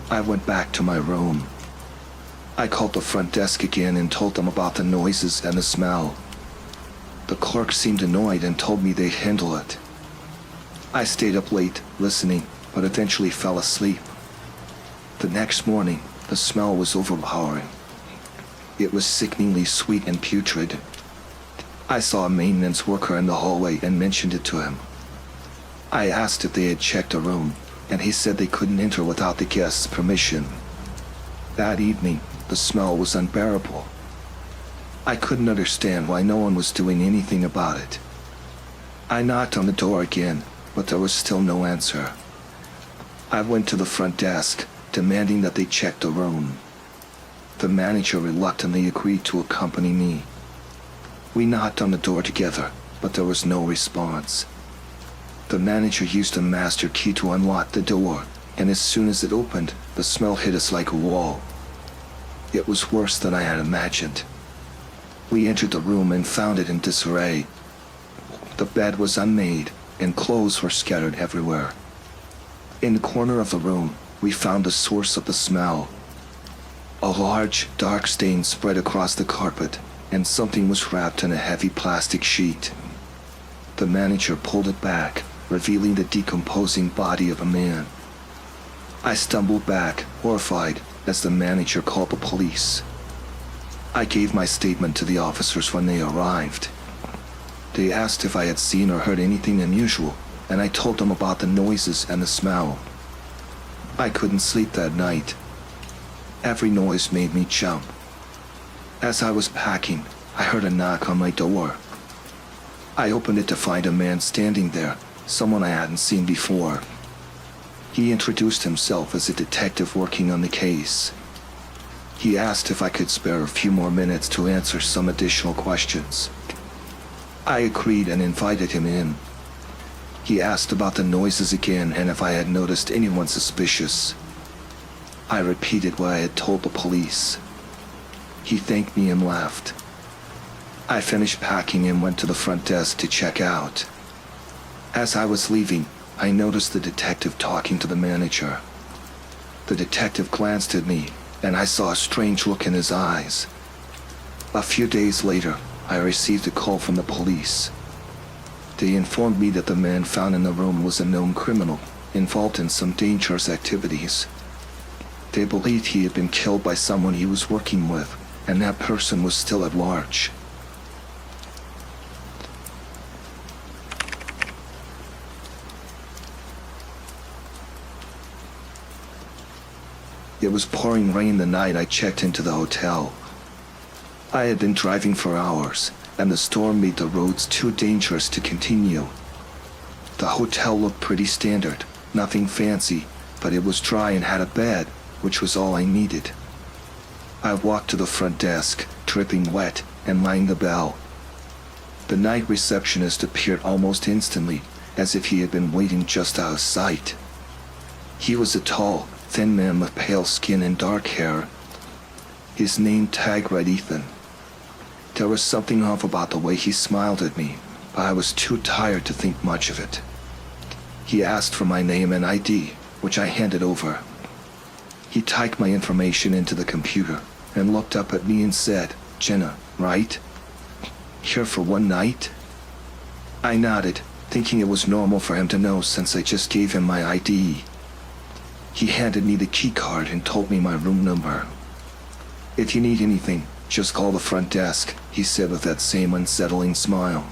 I went back to my room. I called the front desk again and told them about the noises and the smell. The clerk seemed annoyed and told me they'd handle it. I stayed up late, listening, but eventually fell asleep. The next morning, the smell was overpowering. It was sickeningly sweet and putrid. I saw a maintenance worker in the hallway and mentioned it to him. I asked if they had checked the room, and he said they couldn't enter without the guest's permission. That evening, the smell was unbearable. I couldn't understand why no one was doing anything about it. I knocked on the door again, but there was still no answer. I went to the front desk, demanding that they check the room. The manager reluctantly agreed to accompany me. We knocked on the door together, but there was no response. The manager used a master key to unlock the door, and as soon as it opened, the smell hit us like a wall. It was worse than I had imagined. We entered the room and found it in disarray. The bed was unmade, and clothes were scattered everywhere. In the corner of the room, we found the source of the smell. A large, dark stain spread across the carpet, and something was wrapped in a heavy plastic sheet. The manager pulled it back, revealing the decomposing body of a man. I stumbled back, horrified, as the manager called the police. I gave my statement to the officers when they arrived. They asked if I had seen or heard anything unusual, and I told them about the noises and the smell. I couldn't sleep that night. Every noise made me jump. As I was packing, I heard a knock on my door. I opened it to find a man standing there, someone I hadn't seen before. He introduced himself as a detective working on the case. He asked if I could spare a few more minutes to answer some additional questions. I agreed and invited him in. He asked about the noises again and if I had noticed anyone suspicious. I repeated what I had told the police. He thanked me and left. I finished packing and went to the front desk to check out. As I was leaving, I noticed the detective talking to the manager. The detective glanced at me, and I saw a strange look in his eyes. A few days later, I received a call from the police. They informed me that the man found in the room was a known criminal, involved in some dangerous activities. They believed he had been killed by someone he was working with, and that person was still at large. It was pouring rain the night I checked into the hotel. I had been driving for hours, and the storm made the roads too dangerous to continue. The hotel looked pretty standard, nothing fancy, but it was dry and had a bed, which was all I needed. I walked to the front desk, dripping wet, and rang the bell. The night receptionist appeared almost instantly, as if he had been waiting just out of sight. He was a tall, thin man with pale skin and dark hair. His name tag read Ethan. There was something off about the way he smiled at me, but I was too tired to think much of it. He asked for my name and ID, which I handed over. He typed my information into the computer and looked up at me and said, "Jenna, right? Here for one night?" I nodded, thinking it was normal for him to know since I just gave him my ID. He handed me the key card and told me my room number. "If you need anything, just call the front desk," he said with that same unsettling smile.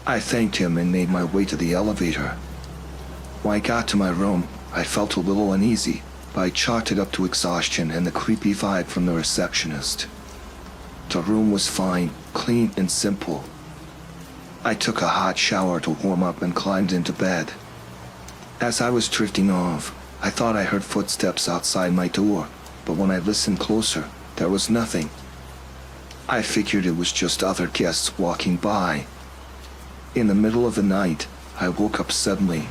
I thanked him and made my way to the elevator. When I got to my room, I felt a little uneasy, but I chalked it up to exhaustion and the creepy vibe from the receptionist. The room was fine, clean and simple. I took a hot shower to warm up and climbed into bed. As I was drifting off, I thought I heard footsteps outside my door, but when I listened closer, there was nothing. I figured it was just other guests walking by. In the middle of the night, I woke up suddenly.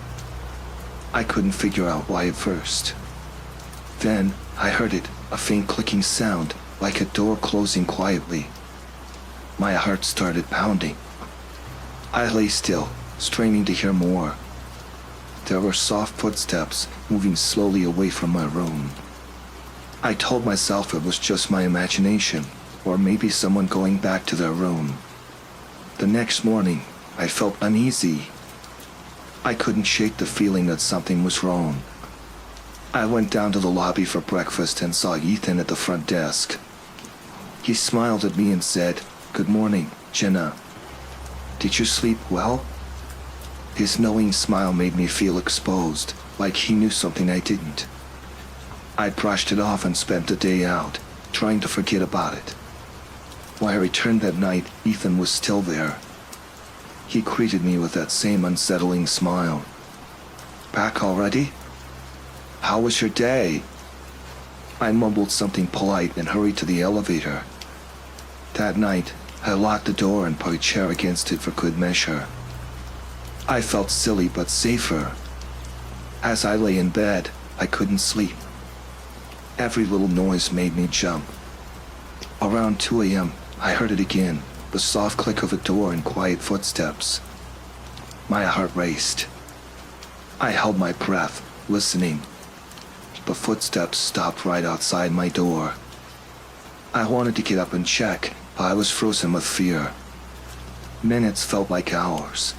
I couldn't figure out why at first. Then, I heard it, a faint clicking sound, like a door closing quietly. My heart started pounding. I lay still, straining to hear more. There were soft footsteps, moving slowly away from my room. I told myself it was just my imagination, or maybe someone going back to their room. The next morning, I felt uneasy. I couldn't shake the feeling that something was wrong. I went down to the lobby for breakfast and saw Ethan at the front desk. He smiled at me and said, "Good morning, Jenna. Did you sleep well?" His knowing smile made me feel exposed, like he knew something I didn't. I brushed it off and spent the day out, trying to forget about it. When I returned that night, Ethan was still there. He greeted me with that same unsettling smile. "Back already? How was your day?" I mumbled something polite and hurried to the elevator. That night, I locked the door and put a chair against it for good measure. I felt silly but safer. As I lay in bed, I couldn't sleep. Every little noise made me jump. Around 2 a.m., I heard it again, the soft click of a door and quiet footsteps. My heart raced. I held my breath, listening. The footsteps stopped right outside my door. I wanted to get up and check, but I was frozen with fear. Minutes felt like hours.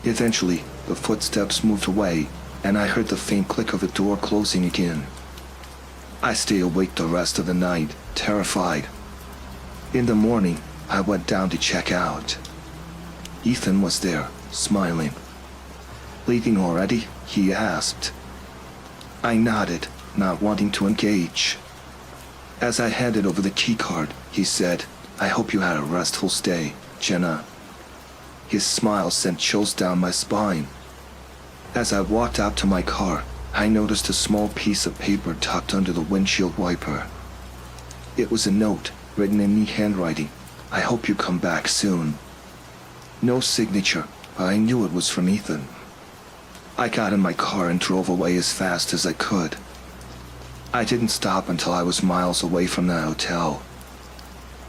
Eventually, the footsteps moved away, and I heard the faint click of a door closing again. I stayed awake the rest of the night, terrified. In the morning, I went down to check out. Ethan was there, smiling. "Leaving already?" he asked. I nodded, not wanting to engage. As I handed over the keycard, he said, "I hope you had a restful stay, Jenna." His smile sent chills down my spine. As I walked out to my car, I noticed a small piece of paper tucked under the windshield wiper. It was a note, written in neat handwriting. "I hope you come back soon." No signature, but I knew it was from Ethan. I got in my car and drove away as fast as I could. I didn't stop until I was miles away from the hotel.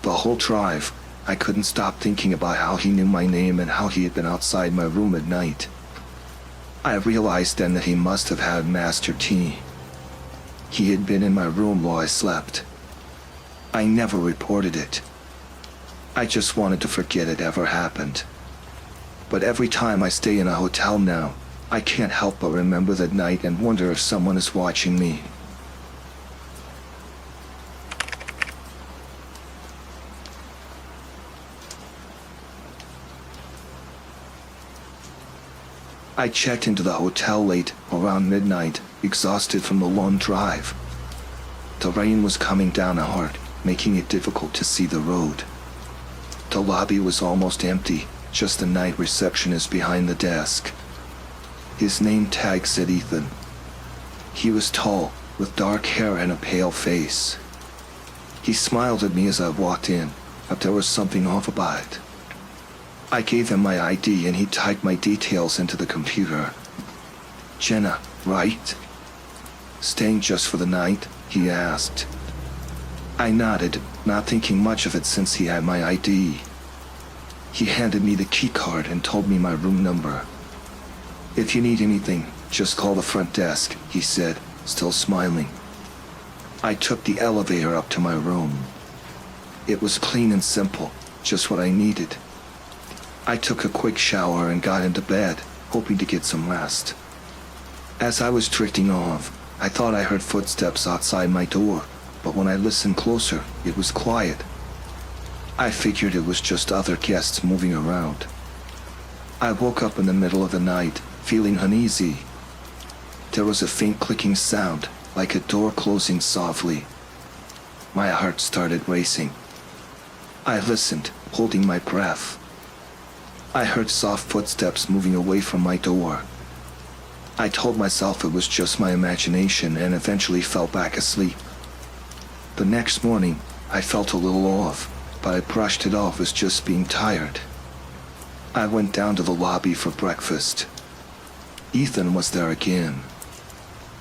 The whole drive, I couldn't stop thinking about how he knew my name and how he had been outside my room at night. I realized then that he must have had Master T. He had been in my room while I slept. I never reported it. I just wanted to forget it ever happened. But every time I stay in a hotel now, I can't help but remember that night and wonder if someone is watching me. I checked into the hotel late, around midnight, exhausted from the long drive. The rain was coming down hard, making it difficult to see the road. The lobby was almost empty, just the night receptionist behind the desk. His name tag said Ethan. He was tall, with dark hair and a pale face. He smiled at me as I walked in, but there was something off about it. I gave him my ID and he typed my details into the computer. Jenna, right? Staying just for the night? He asked. I nodded, not thinking much of it since he had my ID. He handed me the key card and told me my room number. If you need anything, just call the front desk, he said, still smiling. I took the elevator up to my room. It was clean and simple, just what I needed. I took a quick shower and got into bed, hoping to get some rest. As I was drifting off, I thought I heard footsteps outside my door, but when I listened closer, it was quiet. I figured it was just other guests moving around. I woke up in the middle of the night, feeling uneasy. There was a faint clicking sound, like a door closing softly. My heart started racing. I listened, holding my breath. I heard soft footsteps moving away from my door. I told myself it was just my imagination and eventually fell back asleep. The next morning, I felt a little off, but I brushed it off as just being tired. I went down to the lobby for breakfast. Ethan was there again.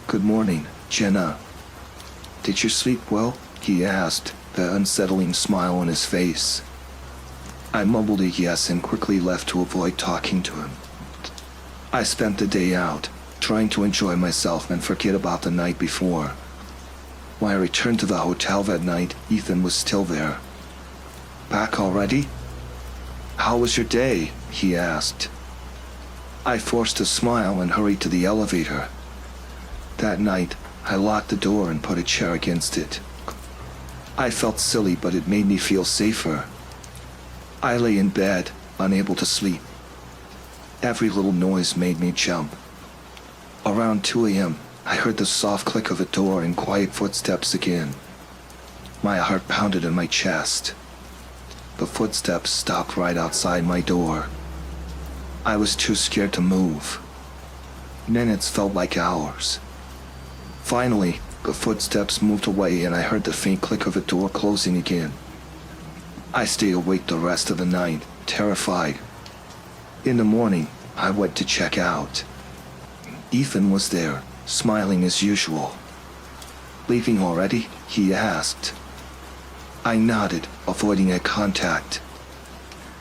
Good morning, Jenna. Did you sleep well? He asked, the unsettling smile on his face. I mumbled a yes and quickly left to avoid talking to him. I spent the day out, trying to enjoy myself and forget about the night before. When I returned to the hotel that night, Ethan was still there. Back already? How was your day? He asked. I forced a smile and hurried to the elevator. That night, I locked the door and put a chair against it. I felt silly, but it made me feel safer. I lay in bed, unable to sleep. Every little noise made me jump. Around 2 a.m., I heard the soft click of a door and quiet footsteps again. My heart pounded in my chest. The footsteps stopped right outside my door. I was too scared to move. Minutes felt like hours. Finally, the footsteps moved away and I heard the faint click of a door closing again. I stayed awake the rest of the night, terrified. In the morning, I went to check out. Ethan was there, smiling as usual. Leaving already? He asked. I nodded, avoiding eye contact.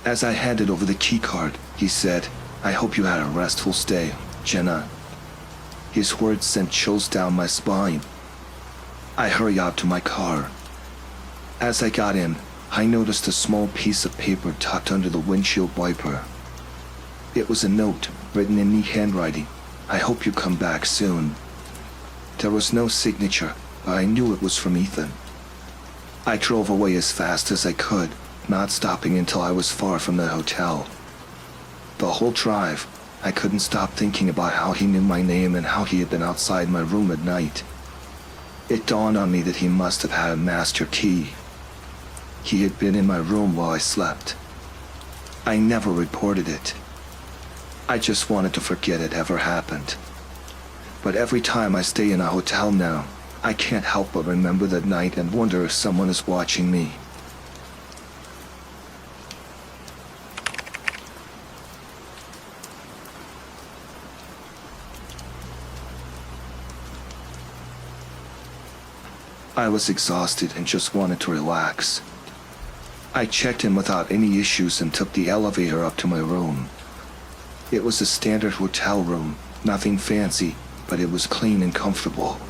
As I handed over the key card, he said, I hope you had a restful stay, Jenna. His words sent chills down my spine. I hurried out to my car. As I got in, I noticed a small piece of paper tucked under the windshield wiper. It was a note, written in neat handwriting. I hope you come back soon. There was no signature, but I knew it was from Ethan. I drove away as fast as I could, not stopping until I was far from the hotel. The whole drive, I couldn't stop thinking about how he knew my name and how he had been outside my room at night. It dawned on me that he must have had a master key. He had been in my room while I slept. I never reported it. I just wanted to forget it ever happened. But every time I stay in a hotel now, I can't help but remember that night and wonder if someone is watching me. I was exhausted and just wanted to relax. I checked in without any issues and took the elevator up to my room. It was a standard hotel room, nothing fancy, but it was clean and comfortable.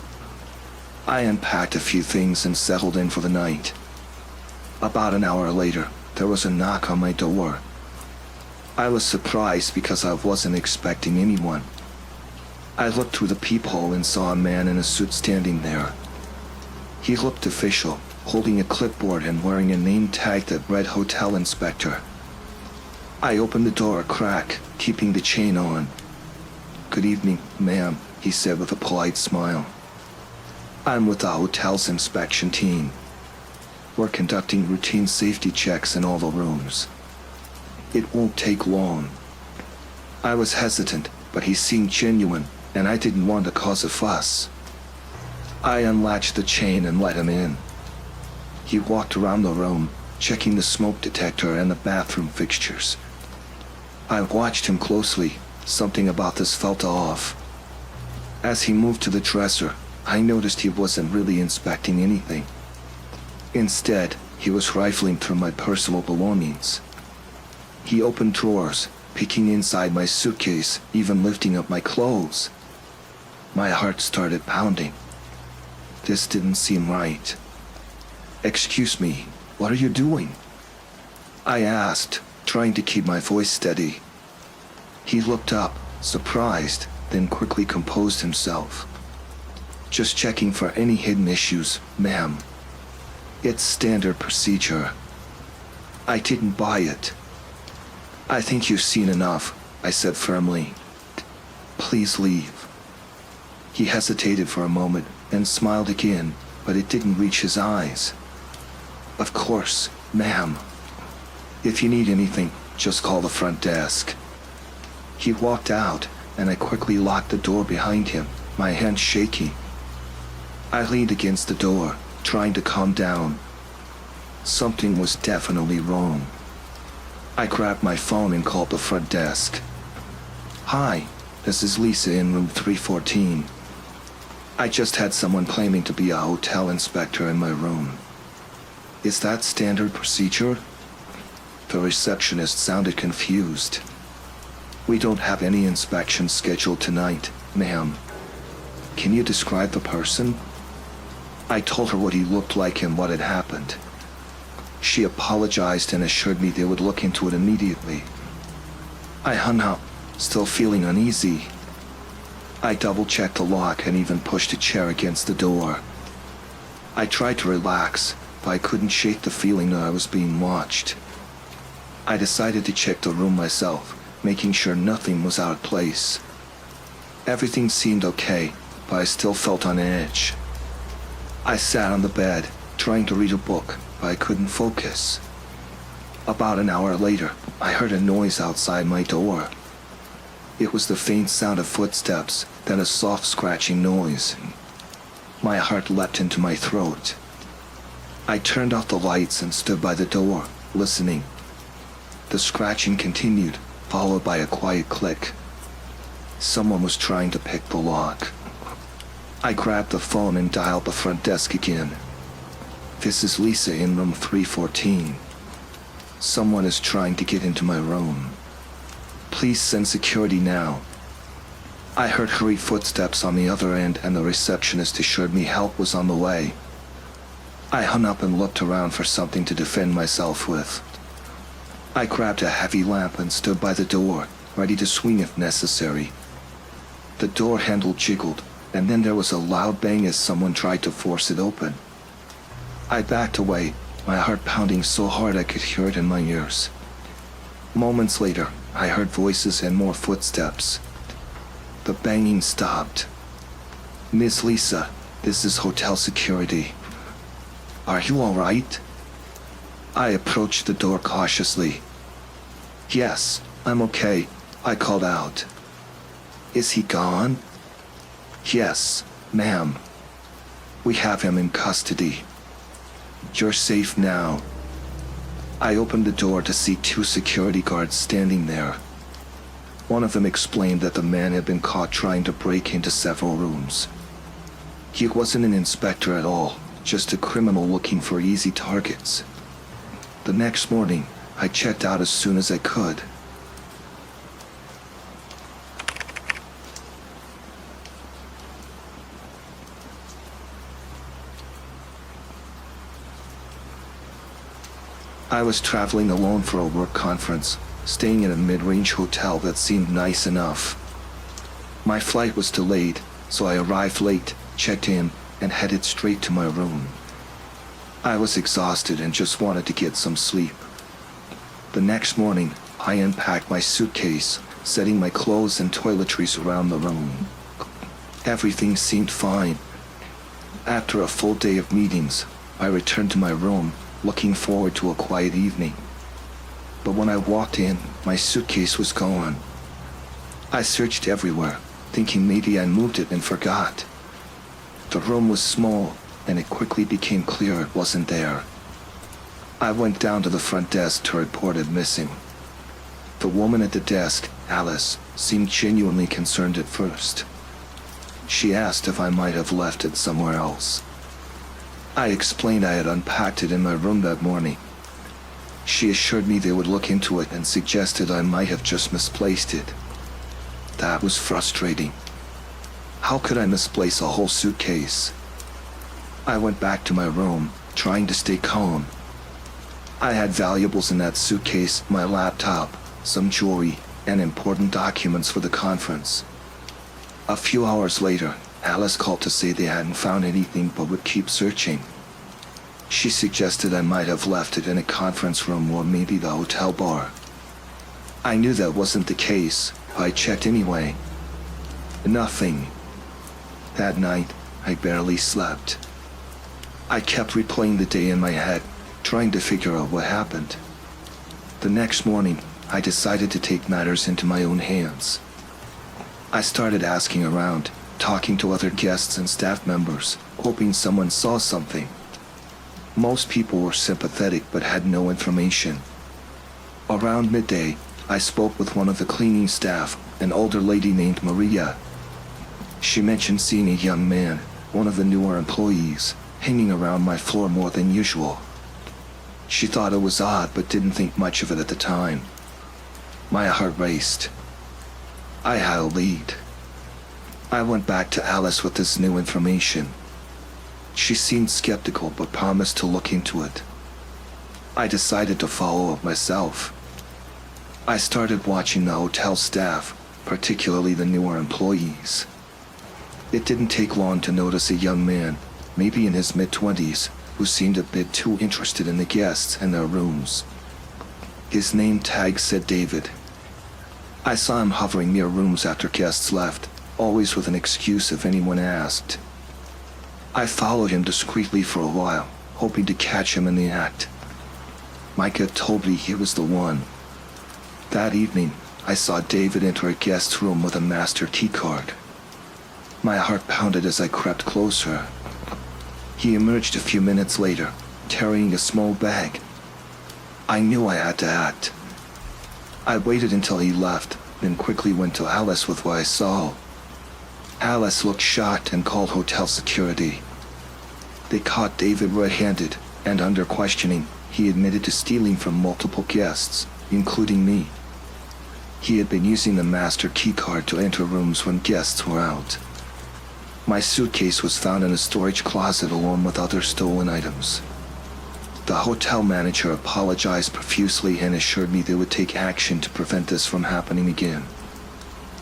I unpacked a few things and settled in for the night. About an hour later, there was a knock on my door. I was surprised because I wasn't expecting anyone. I looked through the peephole and saw a man in a suit standing there. He looked official, holding a clipboard and wearing a name tag that read Hotel Inspector. I opened the door a crack, keeping the chain on. Good evening, ma'am, he said with a polite smile. I'm with the hotel's inspection team. We're conducting routine safety checks in all the rooms. It won't take long. I was hesitant, but he seemed genuine, and I didn't want to cause a fuss. I unlatched the chain and let him in. He walked around the room, checking the smoke detector and the bathroom fixtures. I watched him closely. Something about this felt off. As he moved to the dresser, I noticed he wasn't really inspecting anything. Instead, he was rifling through my personal belongings. He opened drawers, peeking inside my suitcase, even lifting up my clothes. My heart started pounding. This didn't seem right. "Excuse me, what are you doing?" I asked, trying to keep my voice steady. He looked up, surprised, then quickly composed himself. "Just checking for any hidden issues, ma'am. It's standard procedure." I didn't buy it. "I think you've seen enough," I said firmly. "Please leave." He hesitated for a moment and smiled again, but it didn't reach his eyes. "Of course, ma'am. If you need anything, just call the front desk." He walked out, and I quickly locked the door behind him, my hands shaking. I leaned against the door, trying to calm down. Something was definitely wrong. I grabbed my phone and called the front desk. "Hi, this is Lisa in room 314. I just had someone claiming to be a hotel inspector in my room. Is that standard procedure?" The receptionist sounded confused. "We don't have any inspections scheduled tonight, ma'am. Can you describe the person?" I told her what he looked like and what had happened. She apologized and assured me they would look into it immediately. I hung up, still feeling uneasy. I double-checked the lock and even pushed a chair against the door. I tried to relax, but I couldn't shake the feeling that I was being watched. I decided to check the room myself, making sure nothing was out of place. Everything seemed okay, but I still felt on edge. I sat on the bed, trying to read a book, but I couldn't focus. About an hour later, I heard a noise outside my door. It was the faint sound of footsteps, then a soft scratching noise. My heart leapt into my throat. I turned off the lights and stood by the door, listening. The scratching continued, followed by a quiet click. Someone was trying to pick the lock. I grabbed the phone and dialed the front desk again. "This is Lisa in room 314. Someone is trying to get into my room. Please send security now." I heard hurried footsteps on the other end, and the receptionist assured me help was on the way. I hung up and looked around for something to defend myself with. I grabbed a heavy lamp and stood by the door, ready to swing if necessary. The door handle jiggled, and then there was a loud bang as someone tried to force it open. I backed away, my heart pounding so hard I could hear it in my ears. Moments later, I heard voices and more footsteps. The banging stopped. "Miss Lisa, this is hotel security. Are you all right?" I approached the door cautiously. "Yes, I'm okay," I called out. "Is he gone?" "Yes, ma'am. We have him in custody. You're safe now." I opened the door to see two security guards standing there. One of them explained that the man had been caught trying to break into several rooms. He wasn't an inspector at all, just a criminal looking for easy targets. The next morning, I checked out as soon as I could. I was traveling alone for a work conference, staying in a mid-range hotel that seemed nice enough. My flight was delayed, so I arrived late, checked in, and headed straight to my room. I was exhausted and just wanted to get some sleep. The next morning, I unpacked my suitcase, setting my clothes and toiletries around the room. Everything seemed fine. After a full day of meetings, I returned to my room, looking forward to a quiet evening. But when I walked in, my suitcase was gone. I searched everywhere, thinking maybe I moved it and forgot. The room was small, and it quickly became clear it wasn't there. I went down to the front desk to report it missing. The woman at the desk, Alice, seemed genuinely concerned at first. She asked if I might have left it somewhere else. I explained I had unpacked it in my room that morning. She assured me they would look into it and suggested I might have just misplaced it. That was frustrating. How could I misplace a whole suitcase? I went back to my room, trying to stay calm. I had valuables in that suitcase, my laptop, some jewelry, and important documents for the conference. A few hours later, Alice called to say they hadn't found anything but would keep searching. She suggested I might have left it in a conference room or maybe the hotel bar. I knew that wasn't the case, but I checked anyway. Nothing. That night, I barely slept. I kept replaying the day in my head, trying to figure out what happened. The next morning, I decided to take matters into my own hands. I started asking around, talking to other guests and staff members, hoping someone saw something. Most people were sympathetic but had no information. Around midday, I spoke with one of the cleaning staff, an older lady named Maria. She mentioned seeing a young man, one of the newer employees, hanging around my floor more than usual. She thought it was odd but didn't think much of it at the time. My heart raced. I had a lead. I went back to Alice with this new information. She seemed skeptical but promised to look into it. I decided to follow up myself. I started watching the hotel staff, particularly the newer employees. It didn't take long to notice a young man, maybe in his mid-20s, who seemed a bit too interested in the guests and their rooms. His name tag said David. I saw him hovering near rooms after guests left, always with an excuse if anyone asked. I followed him discreetly for a while, hoping to catch him in the act. My gut told me he was the one. That evening, I saw David enter a guest's room with a master keycard. My heart pounded as I crept closer. He emerged a few minutes later, carrying a small bag. I knew I had to act. I waited until he left, then quickly went to Alice with what I saw. Alice looked shocked and called hotel security. They caught David red-handed, and under questioning, he admitted to stealing from multiple guests, including me. He had been using the master keycard to enter rooms when guests were out. My suitcase was found in a storage closet along with other stolen items. The hotel manager apologized profusely and assured me they would take action to prevent this from happening again.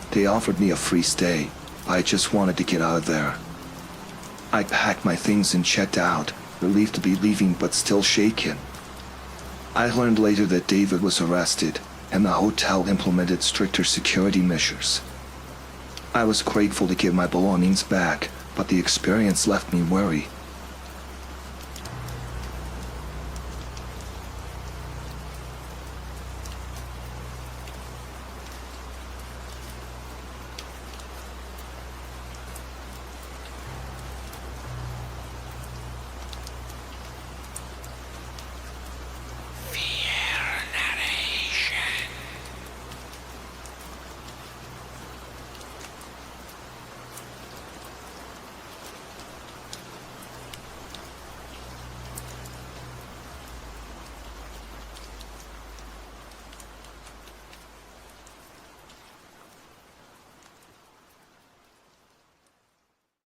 They offered me a free stay. I just wanted to get out of there. I packed my things and checked out, relieved to be leaving but still shaken. I learned later that David was arrested, and the hotel implemented stricter security measures. I was grateful to get my belongings back, but the experience left me wary.